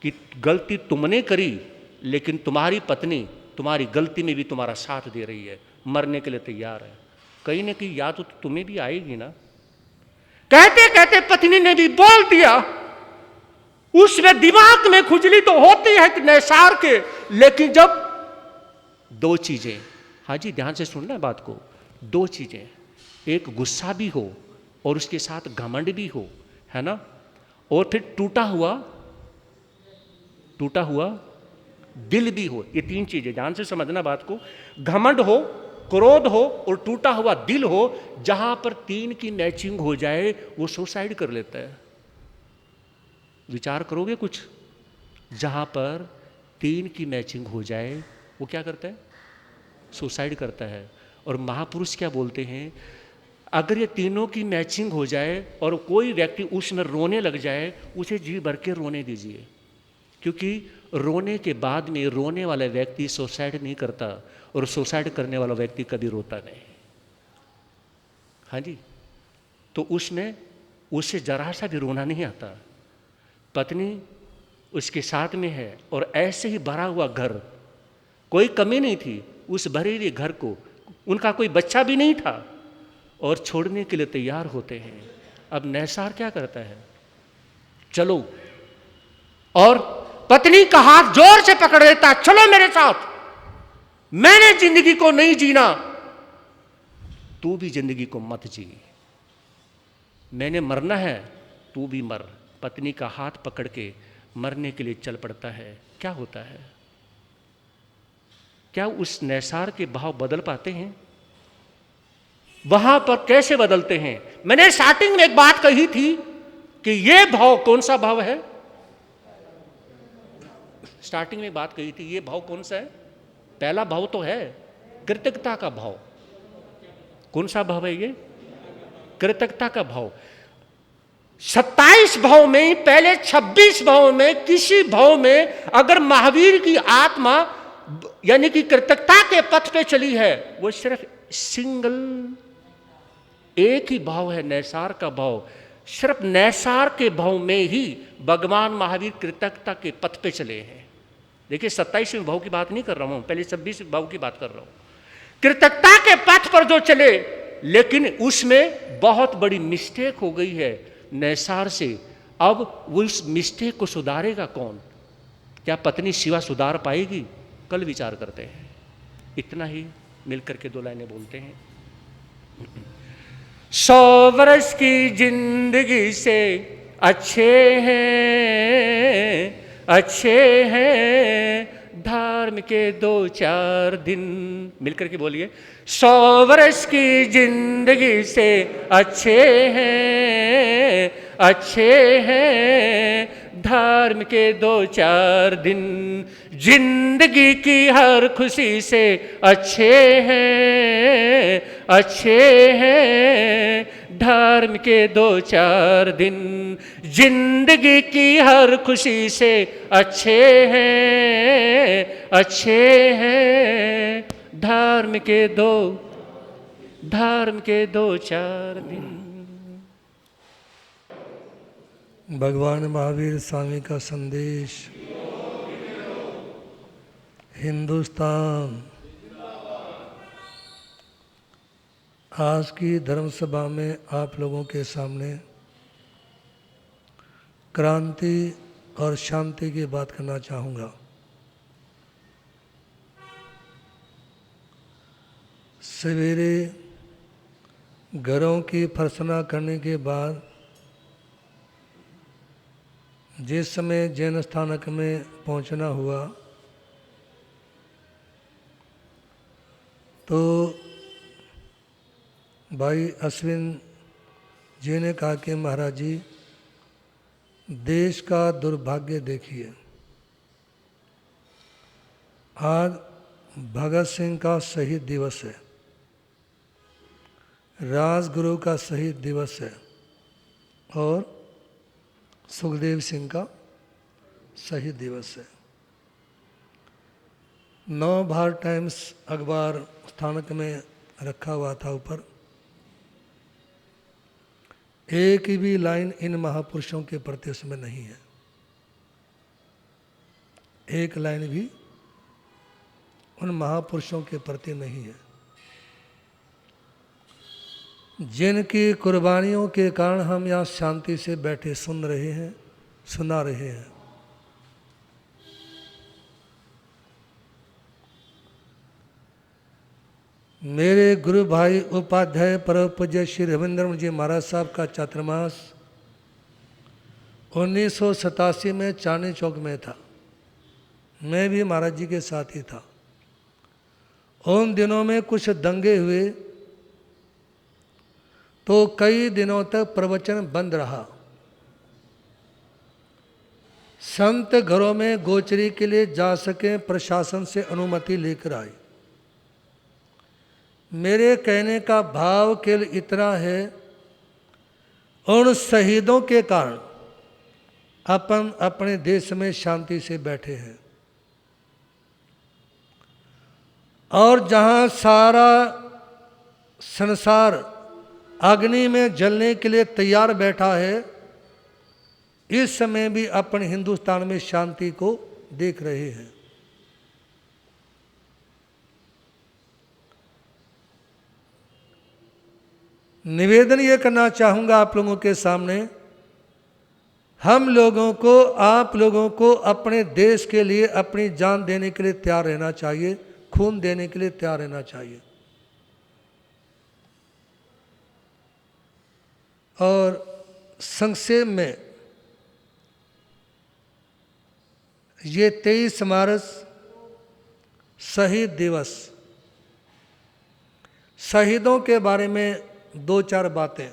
कि गलती तुमने करी, लेकिन तुम्हारी पत्नी तुम्हारी गलती में भी तुम्हारा साथ दे रही है, मरने के लिए तैयार है। कहीं ना कहीं याद तो तुम्हें भी आएगी ना। कहते कहते पत्नी ने भी बोल दिया। उसमें दिमाग में खुजली तो होती है कि नैसार के, लेकिन जब दो चीजें, हाँ जी ध्यान से सुनना है बात को, दो चीजें, एक गुस्सा भी हो और उसके साथ घमंड भी हो, है ना, और फिर टूटा हुआ टूटा हुआ दिल भी हो। ये तीन चीजें ध्यान से समझना बात को। घमंड हो, क्रोध हो और टूटा हुआ दिल हो। जहां पर तीन की मैचिंग हो जाए वो सुसाइड कर लेता है। विचार करोगे कुछ? जहां पर तीन की मैचिंग हो जाए वो क्या करता है? सुसाइड करता है। और महापुरुष क्या बोलते हैं? अगर ये तीनों की मैचिंग हो जाए और कोई व्यक्ति उसमें रोने लग जाए, उसे जी भर के रोने दीजिए, क्योंकि रोने के बाद में रोने वाला व्यक्ति सुसाइड नहीं करता और सुसाइड करने वाला व्यक्ति कभी रोता नहीं। हाँ जी, तो उसमें उससे जरा सा भी रोना नहीं आता। पत्नी उसके साथ में है और ऐसे ही भरा हुआ घर, कोई कमी नहीं थी उस भरे हुए घर को, उनका कोई बच्चा भी नहीं था और छोड़ने के लिए तैयार होते हैं। अब नैसार क्या करता है? चलो, और पत्नी का हाथ जोर से पकड़ लेता, चलो मेरे साथ, मैंने जिंदगी को नहीं जीना, तू भी जिंदगी को मत जी, मैंने मरना है, तू भी मर। पत्नी का हाथ पकड़ के मरने के लिए चल पड़ता है। क्या होता है? क्या उस नैसार के भाव बदल पाते हैं? वहां पर कैसे बदलते हैं? मैंने स्टार्टिंग में एक बात कही थी कि यह भाव कौन सा भाव है? स्टार्टिंग में बात कही थी, यह भाव कौन सा है? पहला भाव तो है कृतज्ञता का भाव। कौन सा भाव है ये? कृतज्ञता का भाव। 27 भाव में, पहले 26 भाव में, किसी भाव में अगर महावीर की आत्मा यानी कि कृतज्ञता के पथ पे चली है, वो सिर्फ सिंगल एक ही भाव है, नैसार का भाव। सिर्फ नैसार के भाव में ही भगवान महावीर कृतज्ञता के पथ पे चले हैं। देखिए 27वें भाव की बात नहीं कर रहा हूं, पहले 26वें भाव की बात कर रहा हूं। कृतज्ञता के पथ पर जो चले, लेकिन उसमें बहुत बड़ी मिस्टेक हो गई है नैसार से। अब वो इस मिस्टेक को सुधारेगा कौन? क्या पत्नी शिवा सुधार पाएगी? कल विचार करते हैं। इतना ही मिलकर के दो लाइनें बोलते हैं। 100 वर्ष की जिंदगी से अच्छे हैं, अच्छे हैं धर्म के 2-4 दिन। मिलकर के बोलिए, 100 वर्ष की जिंदगी से अच्छे हैं, अच्छे हैं धर्म के 2-4 दिन। जिंदगी की हर खुशी से अच्छे हैं, अच्छे हैं धर्म के 2-4 दिन। जिंदगी की हर खुशी से अच्छे हैं, अच्छे हैं धर्म के 2-4 दिन। भगवान महावीर स्वामी का संदेश। हिंदुस्तान। आज की धर्म सभा में आप लोगों के सामने क्रांति और शांति की बात करना चाहूँगा। सवेरे घरों की फर्सना करने के बाद जिस समय जैन स्थानक में पहुंचना हुआ, तो भाई अश्विन जी ने कहा कि महाराज जी, देश का दुर्भाग्य देखिए, आज भगत सिंह का शहीद दिवस है, राजगुरु का शहीद दिवस है और सुखदेव सिंह का शहीद दिवस है। नवभारत टाइम्स अखबार स्थानक में रखा हुआ था ऊपर। एक भी लाइन इन महापुरुषों के प्रति उसमें नहीं है, एक लाइन भी उन महापुरुषों के प्रति नहीं है, जिनकी कुर्बानियों के कारण हम यहाँ शांति से बैठे सुन रहे हैं, सुना रहे हैं। मेरे गुरु भाई उपाध्याय परम पूज्य श्री रविंद्र जी महाराज साहब का चातुर्मास 1987 में चांदनी चौक में था। मैं भी महाराज जी के साथ ही था। उन दिनों में कुछ दंगे हुए तो कई दिनों तक प्रवचन बंद रहा। संत घरों में गोचरी के लिए जा सके, प्रशासन से अनुमति लेकर आए। मेरे कहने का भाव केवल इतना है, उन शहीदों के कारण अपन अपने देश में शांति से बैठे हैं, और जहां सारा संसार अग्नि में जलने के लिए तैयार बैठा है, इस समय भी अपन हिंदुस्तान में शांति को देख रहे हैं। निवेदन ये करना चाहूँगा आप लोगों के सामने, हम लोगों को, आप लोगों को अपने देश के लिए अपनी जान देने के लिए तैयार रहना चाहिए, खून देने के लिए तैयार रहना चाहिए। और संक्षेप में ये 23 मार्च शहीद दिवस, शहीदों के बारे में 2-4 बातें।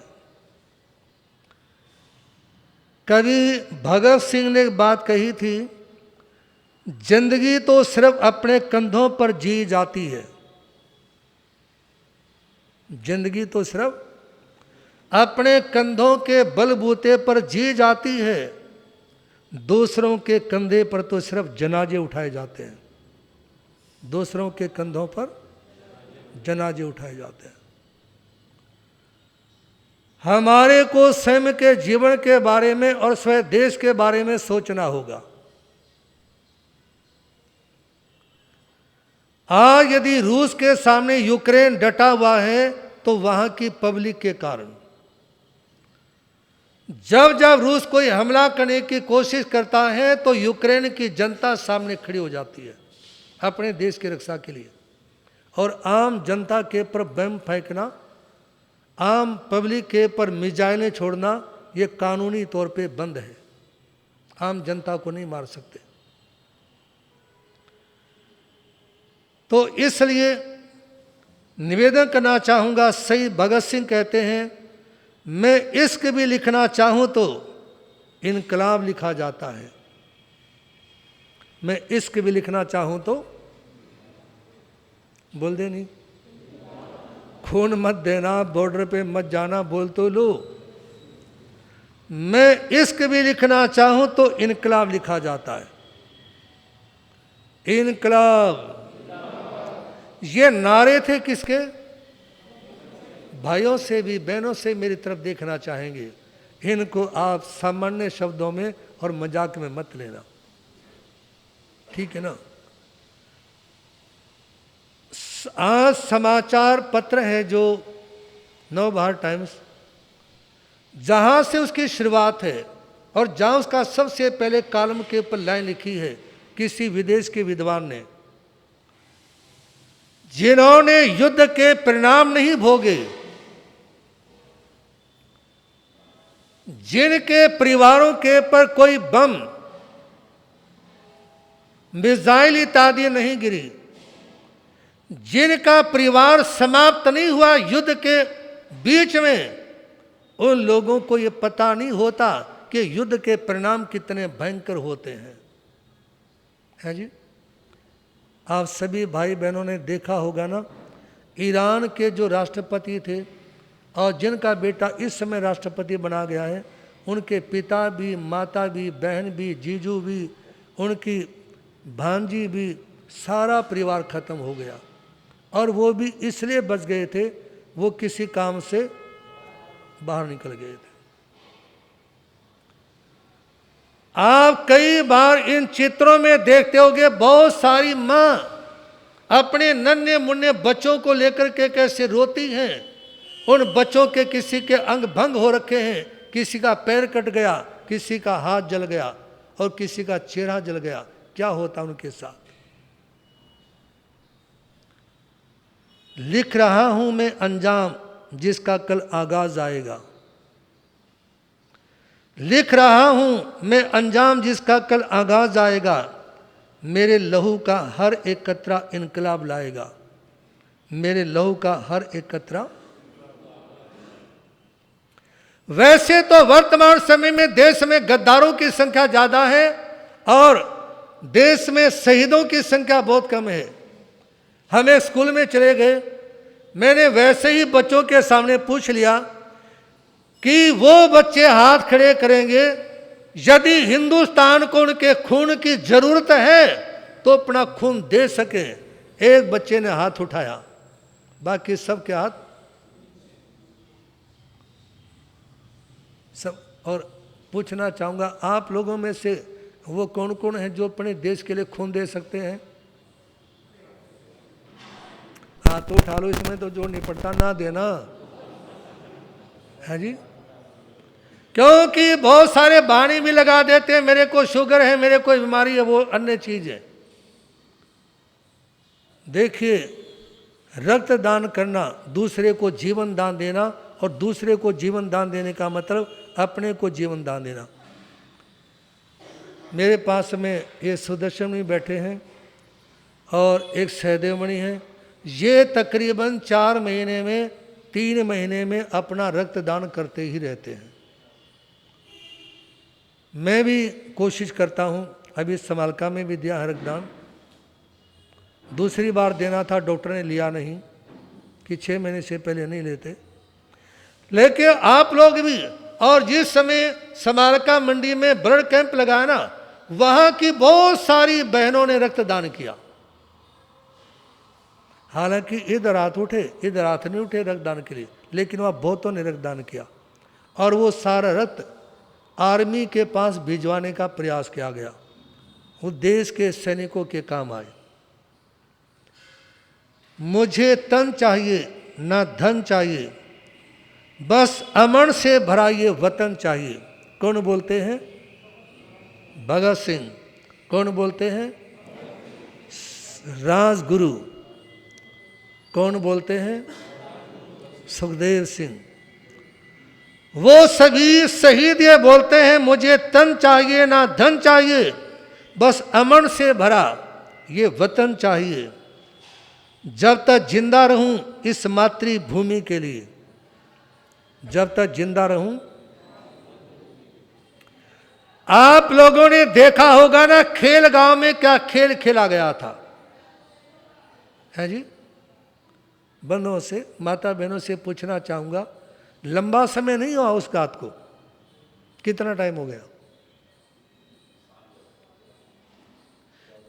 कभी भगत सिंह ने एक बात कही थी, जिंदगी तो सिर्फ अपने कंधों पर जी जाती है। जिंदगी तो सिर्फ अपने कंधों के बलबूते पर जी जाती है, दूसरों के कंधे पर तो सिर्फ जनाजे उठाए जाते हैं। दूसरों के कंधों पर जनाजे उठाए जाते हैं। हमारे को स्वयं के जीवन के बारे में और स्वयं देश के बारे में सोचना होगा। आज यदि रूस के सामने यूक्रेन डटा हुआ है तो वहां की पब्लिक के कारण। जब जब रूस कोई हमला करने की कोशिश करता है तो यूक्रेन की जनता सामने खड़ी हो जाती है अपने देश की रक्षा के लिए, और आम जनता के ऊपर बम फेंकना, आम पब्लिक के पर मिसाइलें छोड़ना, ये कानूनी तौर पे बंद है। आम जनता को नहीं मार सकते। तो इसलिए निवेदन करना चाहूँगा, सही भगत सिंह कहते हैं, मैं इश्क भी लिखना चाहूँ तो इनकलाब लिखा जाता है। मैं इश्क भी लिखना चाहूँ तो, बोल दे नहीं, खून मत देना, बॉर्डर पे मत जाना, बोल तो लो। मैं इश्क भी लिखना चाहूं तो इनकलाब लिखा जाता है। इनकलाब, ये नारे थे किसके? भाइयों से भी, बहनों से मेरी तरफ देखना चाहेंगे। इनको आप सामान्य शब्दों में और मजाक में मत लेना, ठीक है ना। आज समाचार पत्र है जो नवभारत टाइम्स, जहां से उसकी शुरुआत है और जहां उसका सबसे पहले कॉलम के ऊपर लाइन लिखी है किसी विदेश के विद्वान ने, जिन्होंने युद्ध के परिणाम नहीं भोगे, जिनके परिवारों के पर कोई बम, मिसाइल इत्यादि नहीं गिरी, जिनका परिवार समाप्त नहीं हुआ युद्ध के बीच में, उन लोगों को ये पता नहीं होता कि युद्ध के परिणाम कितने भयंकर होते हैं। है जी, आप सभी भाई बहनों ने देखा होगा ना, ईरान के जो राष्ट्रपति थे और जिनका बेटा इस समय राष्ट्रपति बना गया है, उनके पिता भी, माता भी, बहन भी, जीजू भी, उनकी भांजी भी, सारा परिवार खत्म हो गया। और वो भी इसलिए बच गए थे, वो किसी काम से बाहर निकल गए थे। आप कई बार इन चित्रों में देखते होंगे, बहुत सारी मां अपने नन्हे मुन्ने बच्चों को लेकर के कैसे रोती हैं। उन बच्चों के किसी के अंग भंग हो रखे हैं, किसी का पैर कट गया, किसी का हाथ जल गया और किसी का चेहरा जल गया। क्या होता उनके साथ? लिख रहा हूं मैं अंजाम जिसका कल आगाज आएगा। लिख रहा हूं मैं अंजाम जिसका कल आगाज आएगा। मेरे लहू का हर एक कतरा इनकलाब लाएगा। मेरे लहू का हर एक कतरा। वैसे तो वर्तमान समय में देश में गद्दारों की संख्या ज्यादा है और देश में शहीदों की संख्या बहुत कम है। हमें स्कूल में चले गए, मैंने वैसे ही बच्चों के सामने पूछ लिया कि वो बच्चे हाथ खड़े करेंगे यदि हिंदुस्तान को उनके खून की जरूरत है तो अपना खून दे सके। एक बच्चे ने हाथ उठाया, बाकी सबके हाथ सब। और पूछना चाहूंगा आप लोगों में से वो कौन कौन है जो अपने देश के लिए खून दे सकते हैं? हाथ तो उठा लो, इसमें तो जोड़ नहीं पड़ता, ना देना है जी। क्योंकि बहुत सारे बहाने भी लगा देते हैं, मेरे को शुगर है, मेरे को बीमारी है, वो अन्य चीज है। देखिए, रक्तदान करना दूसरे को जीवन दान देना, और दूसरे को जीवन दान देने का मतलब अपने को जीवन दान देना। मेरे पास में ये सुदर्शन भी बैठे हैं और एक सहदेवमणि है। ये तकरीबन 4 महीने में 3 महीने में अपना रक्तदान करते ही रहते हैं। मैं भी कोशिश करता हूँ, अभी समालका में भी दिया है रक्तदान। दूसरी बार देना था, डॉक्टर ने लिया नहीं कि 6 महीने से पहले नहीं लेते। लेकिन आप लोग भी, और जिस समय समालका मंडी में ब्लड कैंप लगाया ना, वहां की बहुत सारी बहनों ने रक्तदान किया। हालांकि इधर हाथ उठे, इधर हाथ नहीं उठे रक्तदान के लिए, लेकिन वह बहुतों ने रक्तदान किया और वो सारा रक्त आर्मी के पास भिजवाने का प्रयास किया गया। वो देश के सैनिकों के काम आए। मुझे तन चाहिए ना धन चाहिए, बस अमन से भरा ये वतन चाहिए। कौन बोलते हैं? भगत सिंह। कौन बोलते हैं? राजगुरु। कौन बोलते हैं? सुखदेव सिंह। वो सभी शहीद ये बोलते हैं, मुझे तन चाहिए ना धन चाहिए, बस अमन से भरा ये वतन चाहिए। जब तक जिंदा रहूं इस मातृभूमि के लिए, जब तक जिंदा रहूं। आप लोगों ने देखा होगा ना, खेल गांव में क्या खेल खेला गया था, है जी। बंधुओं से, माता बहनों से पूछना चाहूंगा, लंबा समय नहीं हुआ उस बात को, कितना टाइम हो गया?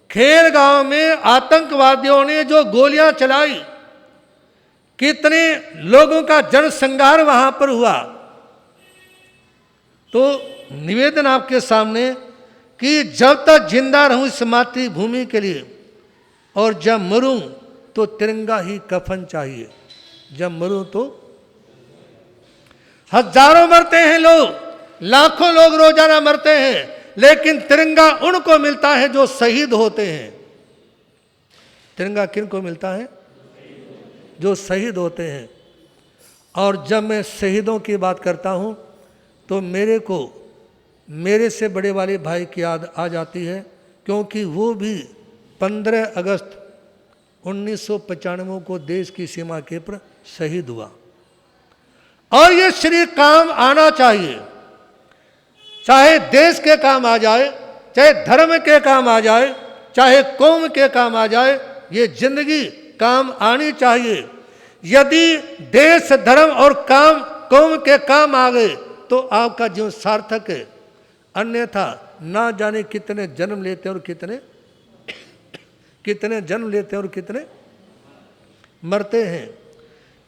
खेल गांव में आतंकवादियों ने जो गोलियां चलाई, कितने लोगों का जनसंहार वहां पर हुआ। तो निवेदन आपके सामने कि जब तक जिंदा रहूं इस मातृभूमि के लिए, और जब मरूं तो तिरंगा ही कफन चाहिए। जब मरूं तो, हजारों मरते हैं लोग, लाखों लोग रोजाना मरते हैं, लेकिन तिरंगा उनको मिलता है जो शहीद होते हैं। तिरंगा किन को मिलता है? जो शहीद होते हैं। और जब मैं शहीदों की बात करता हूं तो मेरे को मेरे से बड़े वाले भाई की याद आ जाती है, क्योंकि वो भी 15 अगस्त 1995 को देश की सीमा के पर शहीद हुआ। और ये शरीर काम आना चाहिए, चाहे देश के काम आ जाए, चाहे धर्म के काम आ जाए, चाहे कौम के काम आ जाए, ये जिंदगी काम आनी चाहिए। यदि देश, धर्म और काम, कौम के काम आ गए तो आपका जीवन सार्थक है। अन्यथा ना जाने कितने जन्म लेते हैं और कितने जन्म लेते हैं और कितने मरते हैं।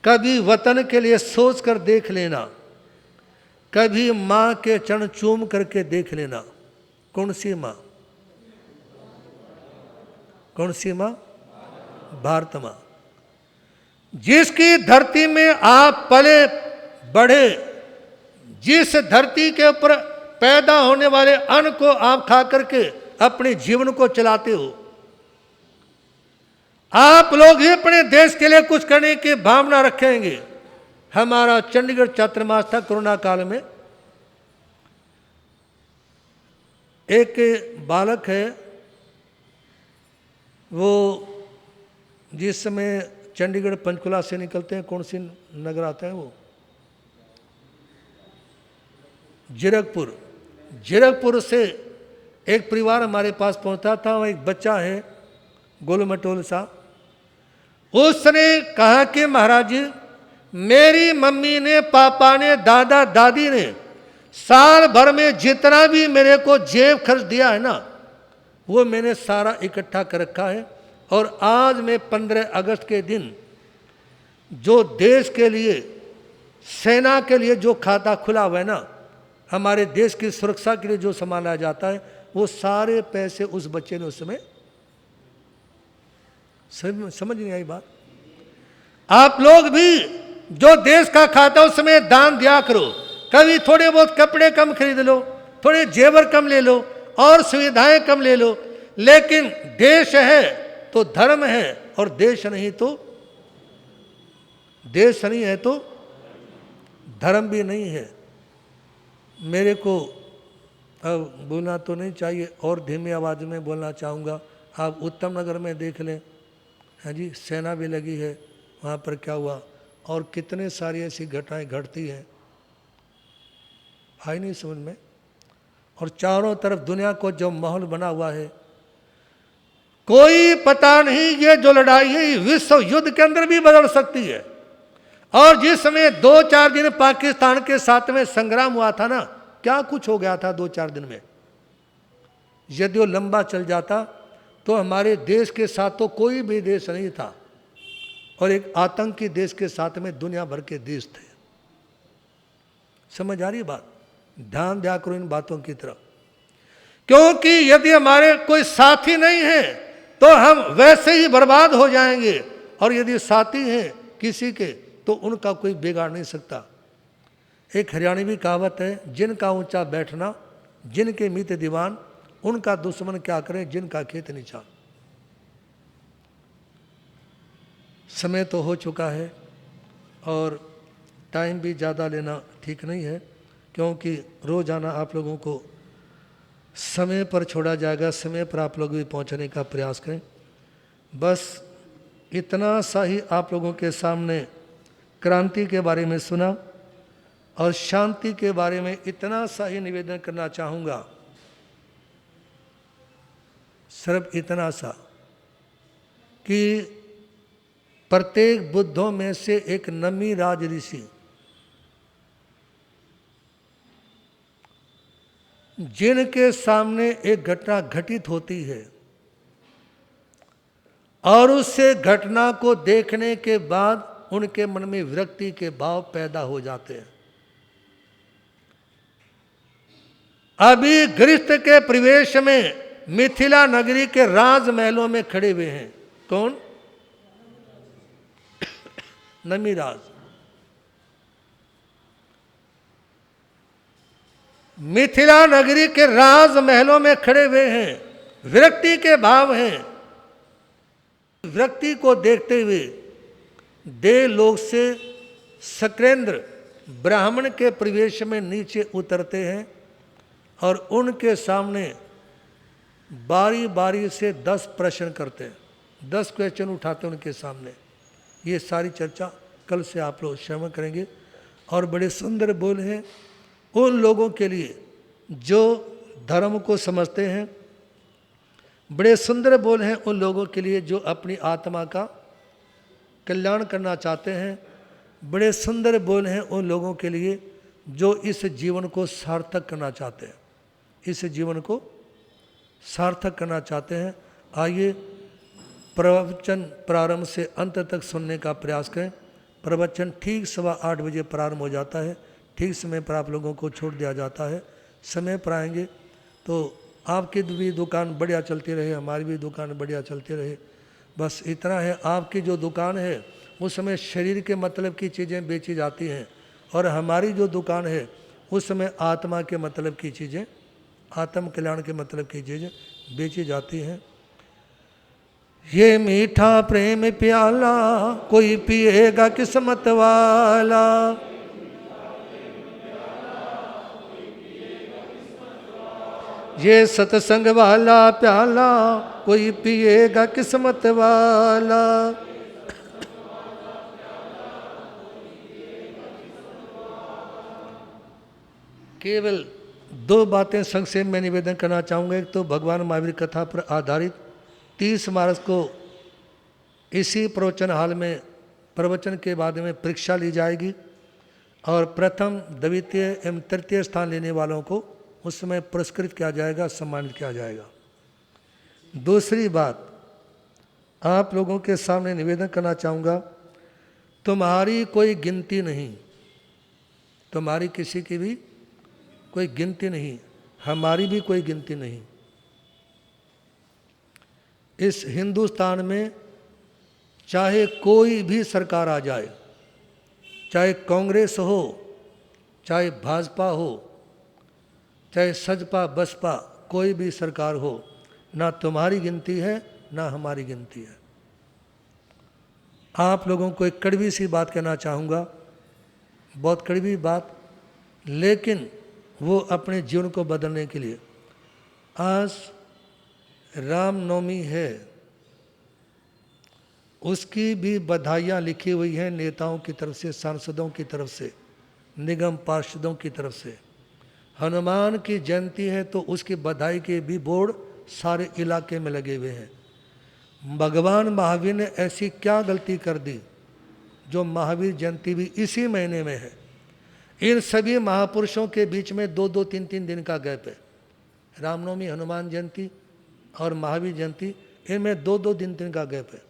कभी वतन के लिए सोच कर देख लेना, कभी मां के चरण चूम करके देख लेना। कौन सी मां? कौन सी मां? भारत मां। जिसकी धरती में आप पले बढ़े, जिस धरती के ऊपर पैदा होने वाले अन्न को आप खा करके अपने जीवन को चलाते हो, आप लोग ही अपने देश के लिए कुछ करने की भावना रखेंगे। हमारा चंडीगढ़ छात्रमास था कोरोना काल में, एक बालक है वो जिस समय चंडीगढ़ पंचकुला से निकलते हैं, कौन सी नगर आता है वो, जीरकपुर। जीरकपुर से एक परिवार हमारे पास पहुंचा था, वहाँ एक बच्चा है गोल मटोल सा। उसने कहा कि महाराज जी, मेरी मम्मी ने, पापा ने, दादा दादी ने साल भर में जितना भी मेरे को जेब खर्च दिया है ना, वो मैंने सारा इकट्ठा कर रखा है। और आज मैं 15 अगस्त के दिन जो देश के लिए, सेना के लिए जो खाता खुला हुआ है ना, हमारे देश की सुरक्षा के लिए जो संभाला जाता है, वो सारे पैसे उस बच्चे ने उस समय, समझ नहीं आई बात। आप लोग भी जो देश का खाता उस समय दान दिया करो। कभी थोड़े बहुत कपड़े कम खरीद लो, थोड़े जेवर कम ले लो और सुविधाएं कम ले लो, लेकिन देश है तो धर्म है, और देश नहीं है तो धर्म भी नहीं है। मेरे को अब बोलना तो नहीं चाहिए और धीमी आवाज़ में बोलना चाहूँगा। आप उत्तम नगर में देख लें, हाँ जी, सेना भी लगी है, वहाँ पर क्या हुआ और कितने सारी ऐसी घटनाएं घटती हैं, आई नहीं समझ में। और चारों तरफ दुनिया को जो माहौल बना हुआ है, कोई पता नहीं ये जो लड़ाई है विश्व युद्ध के अंदर भी बदल सकती है। और जिस समय 2-4 दिन पाकिस्तान के साथ में संग्राम हुआ था ना, क्या कुछ हो गया था 2-4 दिन में। यदि वो लंबा चल जाता तो हमारे देश के साथ तो कोई भी देश नहीं था, और एक आतंकी देश के साथ में दुनिया भर के देश थे। समझ आ रही बात? ध्यान दिया करो इन बातों की तरफ, क्योंकि यदि हमारे कोई साथी नहीं है तो हम वैसे ही बर्बाद हो जाएंगे, और यदि साथी हैं किसी के तो उनका कोई बिगाड़ नहीं सकता। एक हरियाणवी कहावत है, जिनका ऊंचा बैठना जिनके मीत दीवान, उनका दुश्मन क्या करे जिनका खेत नीचा। समय तो हो चुका है और टाइम भी ज़्यादा लेना ठीक नहीं है, क्योंकि रोज़ाना आप लोगों को समय पर छोड़ा जाएगा। समय पर आप लोग भी पहुंचने का प्रयास करें। बस इतना सा ही आप लोगों के सामने क्रांति के बारे में सुना, और शांति के बारे में इतना सा ही निवेदन करना चाहूँगा, सिर्फ इतना सा कि प्रत्येक बुद्धों में से एक नमी राज ऋषि, जिनके सामने एक घटना घटित होती है और उससे घटना को देखने के बाद उनके मन में विरक्ति के भाव पैदा हो जाते हैं। अभी गृहस्थ के प्रवेश में मिथिला नगरी के राजमहलों में खड़े हुए हैं। कौन? नमीराज। मिथिला नगरी के राजमहलों में खड़े हुए हैं, विरक्ति के भाव हैं। विरक्ति को देखते हुए देवलोक से शक्रेंद्र ब्राह्मण के प्रवेश में नीचे उतरते हैं और उनके सामने बारी बारी से 10 प्रश्न करते हैं, 10 क्वेश्चन उठाते हैं उनके सामने। ये सारी चर्चा कल से आप लोग श्रवण करेंगे। और बड़े सुंदर बोल हैं उन लोगों के लिए जो धर्म को समझते हैं, बड़े सुंदर बोल हैं उन लोगों के लिए जो अपनी आत्मा का कल्याण करना चाहते हैं, बड़े सुंदर बोल हैं उन लोगों के लिए जो इस जीवन को सार्थक करना चाहते हैं, इस जीवन को सार्थक करना चाहते हैं। आइए प्रवचन प्रारंभ से अंत तक सुनने का प्रयास करें। प्रवचन ठीक 8:15 बजे प्रारंभ हो जाता है, ठीक समय पर आप लोगों को छोड़ दिया जाता है। समय पर आएंगे तो आपकी भी दुकान बढ़िया चलती रहे, हमारी भी दुकान बढ़िया चलती रहे। बस इतना है। आपकी जो दुकान है उस समय शरीर के मतलब की चीज़ें बेची जाती हैं, और हमारी जो दुकान है उस समय आत्मा के मतलब की चीज़ें, आत्म कल्याण के मतलब की चीज़ें बेची जाती हैं। ये मीठा प्रेम प्याला कोई पिएगा किस्मत वाला, ये सत्संग वाला प्याला कोई पिएगा किस्मत वाला। केवल दो बातें संक्षेप में निवेदन करना चाहूँगा। एक तो भगवान महावीर कथा पर आधारित 30 मार्च को इसी प्रवचन हाल में प्रवचन के बाद में परीक्षा ली जाएगी और प्रथम द्वितीय एवं तृतीय स्थान लेने वालों को उस समय पुरस्कृत किया जाएगा, सम्मानित किया जाएगा। दूसरी बात आप लोगों के सामने निवेदन करना चाहूँगा, तुम्हारी कोई गिनती नहीं, तुम्हारी किसी की भी कोई गिनती नहीं, हमारी भी कोई गिनती नहीं। इस हिंदुस्तान में चाहे कोई भी सरकार आ जाए, चाहे कांग्रेस हो, चाहे भाजपा हो, चाहे सजपा बसपा, कोई भी सरकार हो, ना तुम्हारी गिनती है ना हमारी गिनती है। आप लोगों को एक कड़वी सी बात कहना चाहूँगा, बहुत कड़वी बात, लेकिन वो अपने जीवन को बदलने के लिए। आज रामनवमी है, उसकी भी बधाइयाँ लिखी हुई हैं नेताओं की तरफ से, सांसदों की तरफ से, निगम पार्षदों की तरफ से। हनुमान की जयंती है तो उसकी बधाई के भी बोर्ड सारे इलाके में लगे हुए हैं। भगवान महावीर ने ऐसी क्या गलती कर दी जो महावीर जयंती भी इसी महीने में है। इन सभी महापुरुषों के बीच में 2-2, 3-3 दिन का गैप है। रामनवमी, हनुमान जयंती और महावीर जयंती, इनमें 2-2 दिन का गैप है।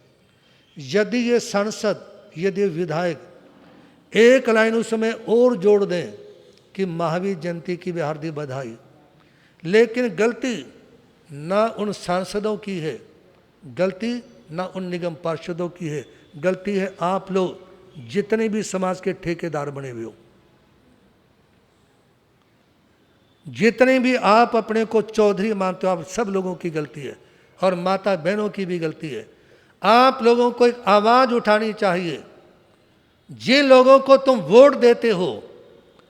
यदि ये सांसद, यदि विधायक एक लाइन उस समय और जोड़ दें कि महावीर जयंती की भी हार्दिक बधाई, लेकिन गलती ना उन सांसदों की है, गलती ना उन निगम पार्षदों की है, गलती है आप लोग जितने भी समाज के ठेकेदार बने हुए हो, जितने भी आप अपने को चौधरी मानते हो, आप सब लोगों की गलती है और माता बहनों की भी गलती है। आप लोगों को एक आवाज़ उठानी चाहिए। जिन लोगों को तुम वोट देते हो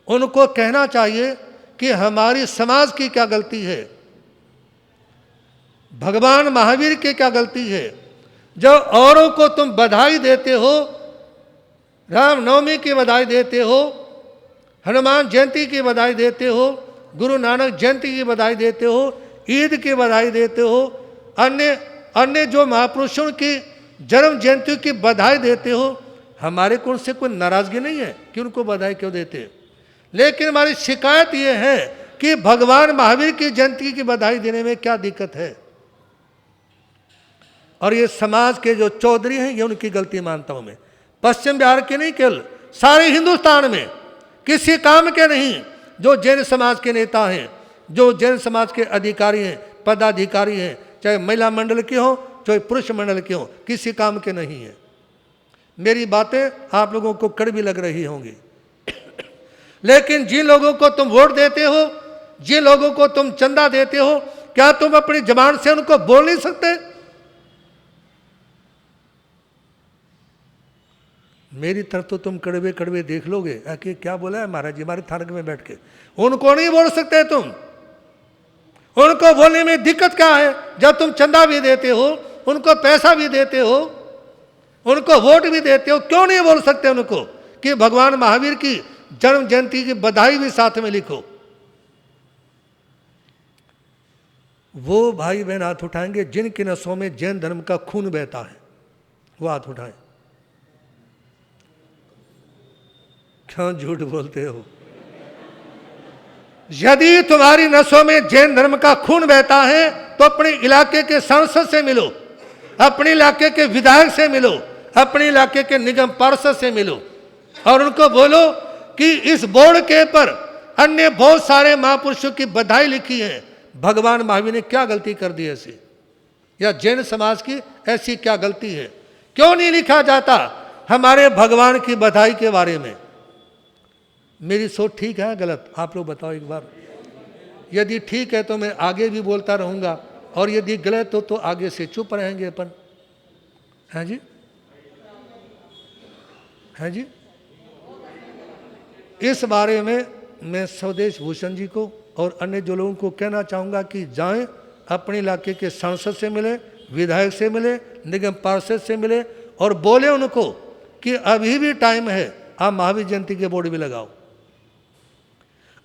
उनको कहना चाहिए कि हमारी समाज की क्या गलती है, भगवान महावीर की क्या गलती है। जो औरों को तुम बधाई देते हो, रामनवमी की बधाई देते हो, हनुमान जयंती की बधाई देते हो, गुरु नानक जयंती की बधाई देते हो, ईद की बधाई देते हो, अन्य जो महापुरुषों की जन्म जयंती की बधाई देते हो, हमारे को उनसे कोई नाराजगी नहीं है कि उनको बधाई क्यों देते। लेकिन हमारी शिकायत ये है कि भगवान महावीर की जयंती की बधाई देने में क्या दिक्कत है। और ये समाज के जो चौधरी हैं, ये उनकी गलती मानता हूं मैं। पश्चिम बिहार के नहीं, केवल सारे हिंदुस्तान में किसी काम के नहीं। जो जैन समाज के नेता हैं, जो जैन समाज के अधिकारी हैं, पदाधिकारी हैं, चाहे महिला मंडल के हों चाहे पुरुष मंडल के हों, किसी काम के नहीं है। मेरी बातें आप लोगों को कड़वी लग रही होंगी, लेकिन जिन लोगों को तुम वोट देते हो, जिन लोगों को तुम चंदा देते हो, क्या तुम अपनी जबान से उनको बोल नहीं सकते? मेरी तरफ तो तुम कड़वे कड़वे देख लोगे कि क्या बोला है महाराज जी हमारे थानक में बैठ के। उनको नहीं बोल सकते तुम। उनको बोलने में दिक्कत क्या है? जब तुम चंदा भी देते हो, उनको पैसा भी देते हो, उनको वोट भी देते हो, क्यों नहीं बोल सकते उनको कि भगवान महावीर की जन्म जयंती की बधाई भी साथ में लिखो? वो भाई बहन हाथ उठाएंगे जिनकी नसों में जैन धर्म का खून बहता है, वो हाथ उठाएं। क्यों झूठ बोलते हो? यदि तुम्हारी नसों में जैन धर्म का खून बहता है तो अपने इलाके के सांसद से मिलो, अपने इलाके के विधायक से मिलो, अपने इलाके के निगम पार्षद से मिलो और उनको बोलो कि इस बोर्ड के पर अन्य बहुत सारे महापुरुषों की बधाई लिखी है, भगवान महावीर ने क्या गलती कर दी ऐसी, या जैन समाज की ऐसी क्या गलती है? क्यों नहीं लिखा जाता हमारे भगवान की बधाई के बारे में? मेरी सोच ठीक है गलत? आप लोग बताओ एक बार। यदि ठीक है तो मैं आगे भी बोलता रहूंगा, और यदि गलत हो तो आगे से चुप रहेंगे अपन। हैं जी? हैं जी? इस बारे में मैं स्वदेश भूषण जी को और अन्य जो लोगों को कहना चाहूँगा कि जाएं, अपने इलाके के सांसद से मिले, विधायक से मिले, निगम पार्षद से मिले और बोले उनको कि अभी भी टाइम है, आप महावीर जयंती के बोर्ड भी लगाओ।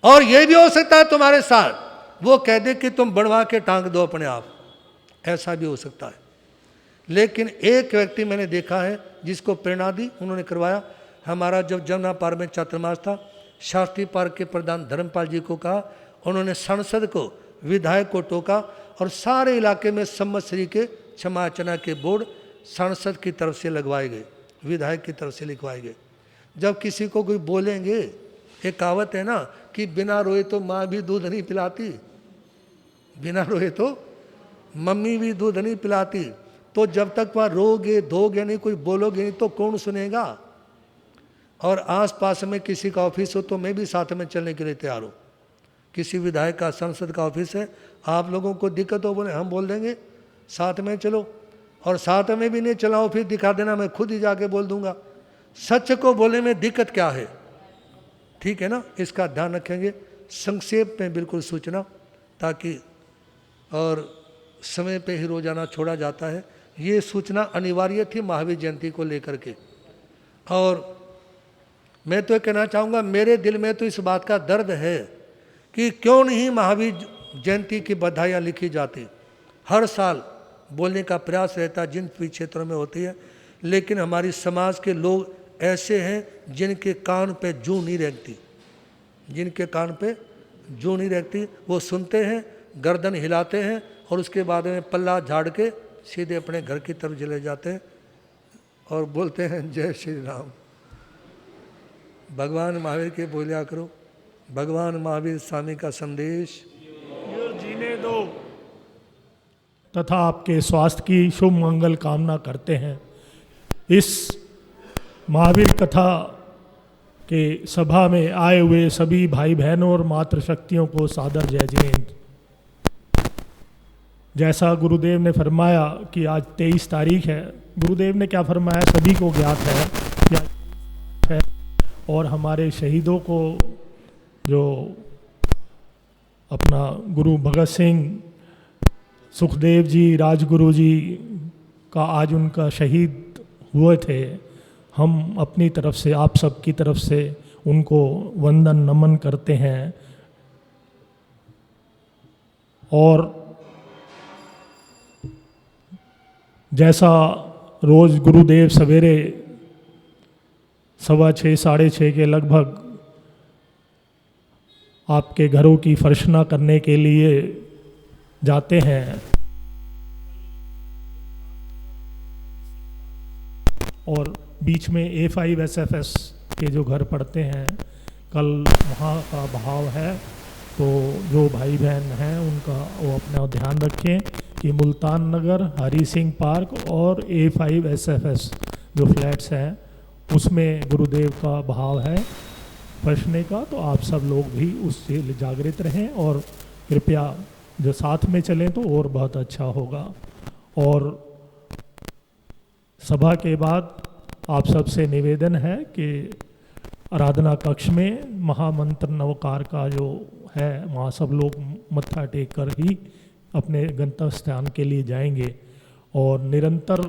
और यह भी हो सकता है तुम्हारे साथ वो कह दे कि तुम बनवा के टांग दो अपने आप, ऐसा भी हो सकता है। लेकिन एक व्यक्ति मैंने देखा है जिसको प्रेरणा दी, उन्होंने करवाया। हमारा जब जमुना पार्क में चातुर्मास था, शास्त्री पार्क के प्रधान धर्मपाल जी को कहा, उन्होंने सांसद को, विधायक को टोका और सारे इलाके में संवत्सरी के क्षमा अर्चना के बोर्ड सांसद की तरफ से लगवाए गए, विधायक की तरफ से लिखवाए गए। जब किसी को कोई बोलेंगे, एक कहावत है ना कि बिना रोए तो माँ भी दूध नहीं पिलाती, बिना रोए तो मम्मी भी दूध नहीं पिलाती। तो जब तक वहाँ रोगे धोगे नहीं, कोई बोलोगे नहीं, तो कौन सुनेगा। और आसपास में किसी का ऑफिस हो तो मैं भी साथ में चलने के लिए तैयार हूँ। किसी विधायक का, सांसद का ऑफिस है, आप लोगों को दिक्कत हो, बोले हम बोल देंगे साथ में चलो, और साथ में भी नहीं चलाओ फिर दिखा देना, मैं खुद ही जाके बोल दूंगा। सच को बोलने में दिक्कत क्या है, ठीक है ना, इसका ध्यान रखेंगे। संक्षेप में बिल्कुल सूचना, ताकि और समय पे ही रोजाना छोड़ा जाता है। ये सूचना अनिवार्य थी महावीर जयंती को लेकर के। और मैं तो कहना चाहूँगा, मेरे दिल में तो इस बात का दर्द है कि क्यों नहीं महावीर जयंती की बधाइयाँ लिखी जाती। हर साल बोलने का प्रयास रहता जिन क्षेत्रों में होती है, लेकिन हमारी समाज के लोग ऐसे हैं जिनके कान पे जूं नहीं रेंगती, जिनके कान पे जूं नहीं रेंगती। वो सुनते हैं, गर्दन हिलाते हैं और उसके बाद में पल्ला झाड़ के सीधे अपने घर की तरफ चले जाते हैं और बोलते हैं जय श्री राम। भगवान महावीर के बोलिया करो, भगवान महावीर स्वामी का संदेश जीने दो। तथा आपके स्वास्थ्य की शुभ मंगल कामना करते हैं। इस महावीर कथा के सभा में आए हुए सभी भाई बहनों और मातृशक्तियों को सादर जय जिनेंद्र। जैसा गुरुदेव ने फरमाया कि आज 23 तारीख है, गुरुदेव ने क्या फरमाया सभी को ज्ञात है, और हमारे शहीदों को, जो अपना गुरु भगत सिंह, सुखदेव जी, राजगुरु जी का आज उनका शहीद हुए थे, हम अपनी तरफ से, आप सब की तरफ से उनको वंदन नमन करते हैं। और जैसा रोज़ गुरुदेव सवेरे 6:15 साढ़े 6 के लगभग आपके घरों की फर्शना करने के लिए जाते हैं, और बीच में A5 SFS के जो घर पड़ते हैं, कल वहाँ का भाव है, तो जो भाई बहन हैं उनका वो अपना ध्यान रखें कि मुल्तान नगर, हरी सिंह पार्क और A5 SFS जो फ्लैट्स हैं उसमें गुरुदेव का भाव है फर्शने का। तो आप सब लोग भी उससे जागृत रहें और कृपया जो साथ में चलें तो और बहुत अच्छा होगा। और सभा के बाद आप सबसे निवेदन है कि आराधना कक्ष में महामंत्र नवकार का जो है वहाँ सब लोग मत्था टेक कर ही अपने गंतव्य स्थान के लिए जाएंगे, और निरंतर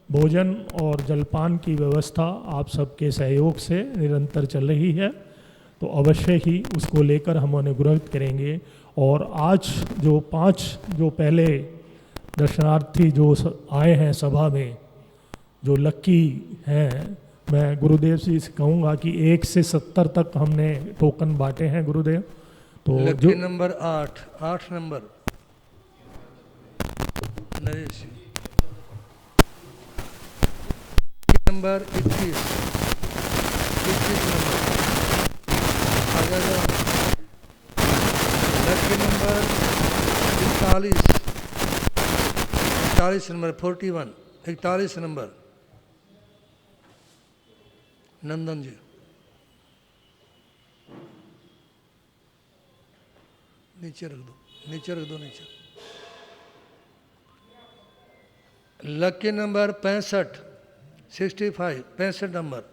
भोजन और जलपान की व्यवस्था आप सबके सहयोग से निरंतर चल रही है, तो अवश्य ही उसको लेकर हम अनुग्रह करेंगे। और आज जो 5 जो पहले दर्शनार्थी जो आए हैं सभा में, जो लक्की हैं, मैं गुरुदेव जी से कहूँगा कि 1 से 70 तक हमने टोकन बांटे हैं गुरुदेव। तो lucky number 8 number Naresh, number 21 number, अगर लकी नंबर 41 नंबर 41 41 नंबर नंदन जी, नीचे रख दो, नीचे रख दो, नीचे। लकी नंबर 65 नंबर,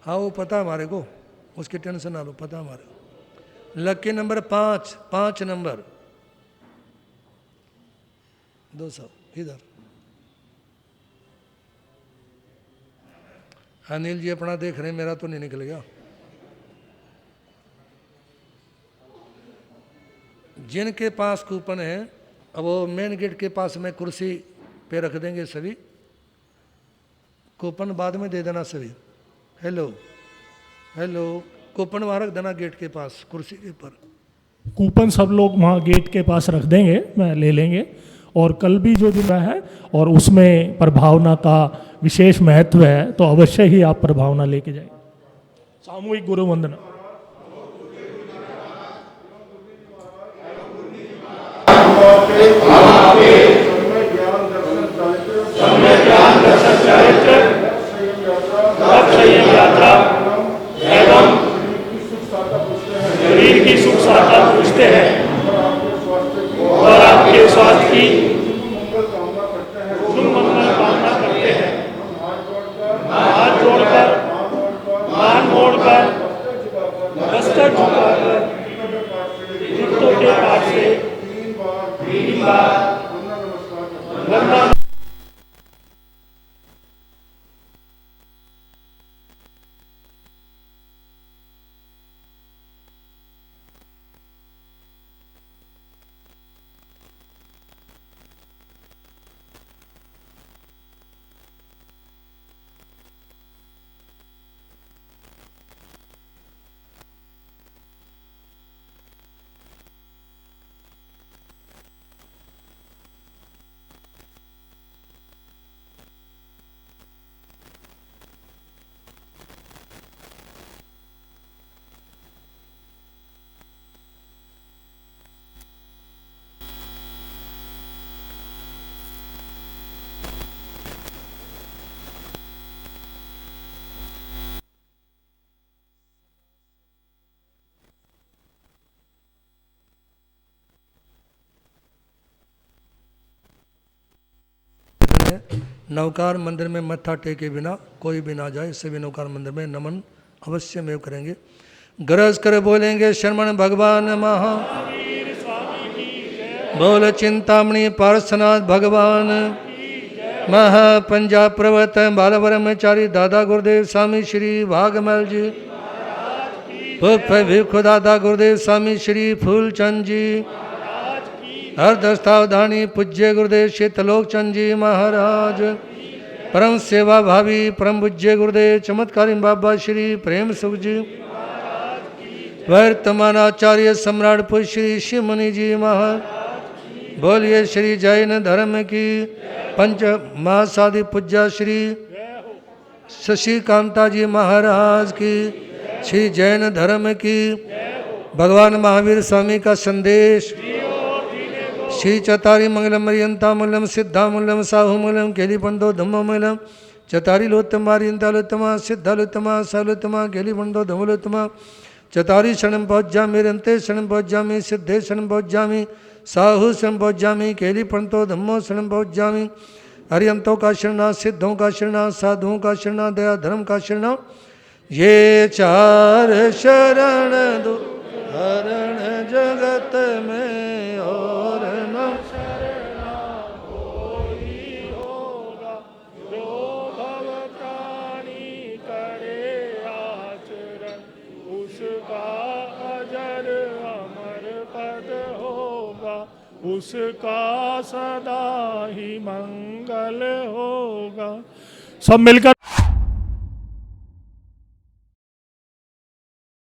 हाँ वो पता है हमारे को, उसकी टेंशन ना लो, पता हमारे को। लकी नंबर 5, 5 नंबर 200 इधर। अनिल जी अपना देख रहे हैं, मेरा तो नहीं निकल गया। जिनके पास कूपन है अब वो मेन गेट के पास में कुर्सी पे रख देंगे सभी, कूपन बाद में दे देना सभी। हेलो हेलो, कूपन वहाँ रख देना गेट के पास कुर्सी के ऊपर। कूपन सब लोग वहाँ गेट के पास रख देंगे, मैं ले लेंगे। और कल भी जो दिन है और उसमें प्रभावना का विशेष महत्व है, तो अवश्य ही आप प्रभावना लेके जाएं। सामूहिक गुरु वंदना। संयम यात्रा एवं शरीर की सुख साता पूछते हैं और आपके स्वास्थ्य की शुभ मंगल कामना करते हैं। हाथ जोड़कर, मान मोड़कर, मस्तक झुकाकर, जूतों के पास से 3 बार वंदना। नवकार मंदिर में मत्था टेके बिना कोई भी ना जाए, सभी नवकार मंदिर में नमन अवश्य में करेंगे। गरज कर बोलेंगे शरमण भगवान महा, बोल चिंतामणि पार्श्वनाथ भगवान महा, पंजाब पर्वत बाल ब्रह्मचारी दादा गुरुदेव स्वामी श्री भागमल जी, भिक्खु दादा गुरुदेव स्वामी श्री फूलचंद जी, हरदस्तावधानी पूज्य गुरुदेव शीतलोक चंद जी महाराज, परम सेवा भावी परम पूज्य गुरुदेव चमत्कारी बाबा श्री प्रेम सुख जी, वर्तमान आचार्य सम्राट पुष्य श्री शिव मुनि जी महाराज। बोलिए श्री जैन धर्म की पंच महासाधि पूज्य श्री शशिकांता जी महाराज की, श्री जैन धर्म की, भगवान महावीर स्वामी का संदेश, श्री चतारी मंगलम मरियंता मूलम सिद्धा मूलम साहु मूलम केली पंडो धम्मो मूलम, चतारी लोत्तमा रियंतालोत्तमा सिद्धालोत्तमा सालोत्तमा केली पंडो धमलोत्तमा, चतारी शरणम पहुँचामी रंते शरणम पहुँचामी सिद्धे शरणम पहुँचामी साहु शरणम पहुँचामी केली पंडो धम्मो शरणम पहुँचामी। हरियंतों का शरणा, सिद्धों का शरणा, साधुओं का शरणा, दया धर्म का शरणा, ये 4 शरण दो हरण जगत में और न शरणा कोई होगा, जो भव प्राणी करे आचरण, उसका अजर अमर पद होगा, उसका सदा ही मंगल होगा। सब मिलकर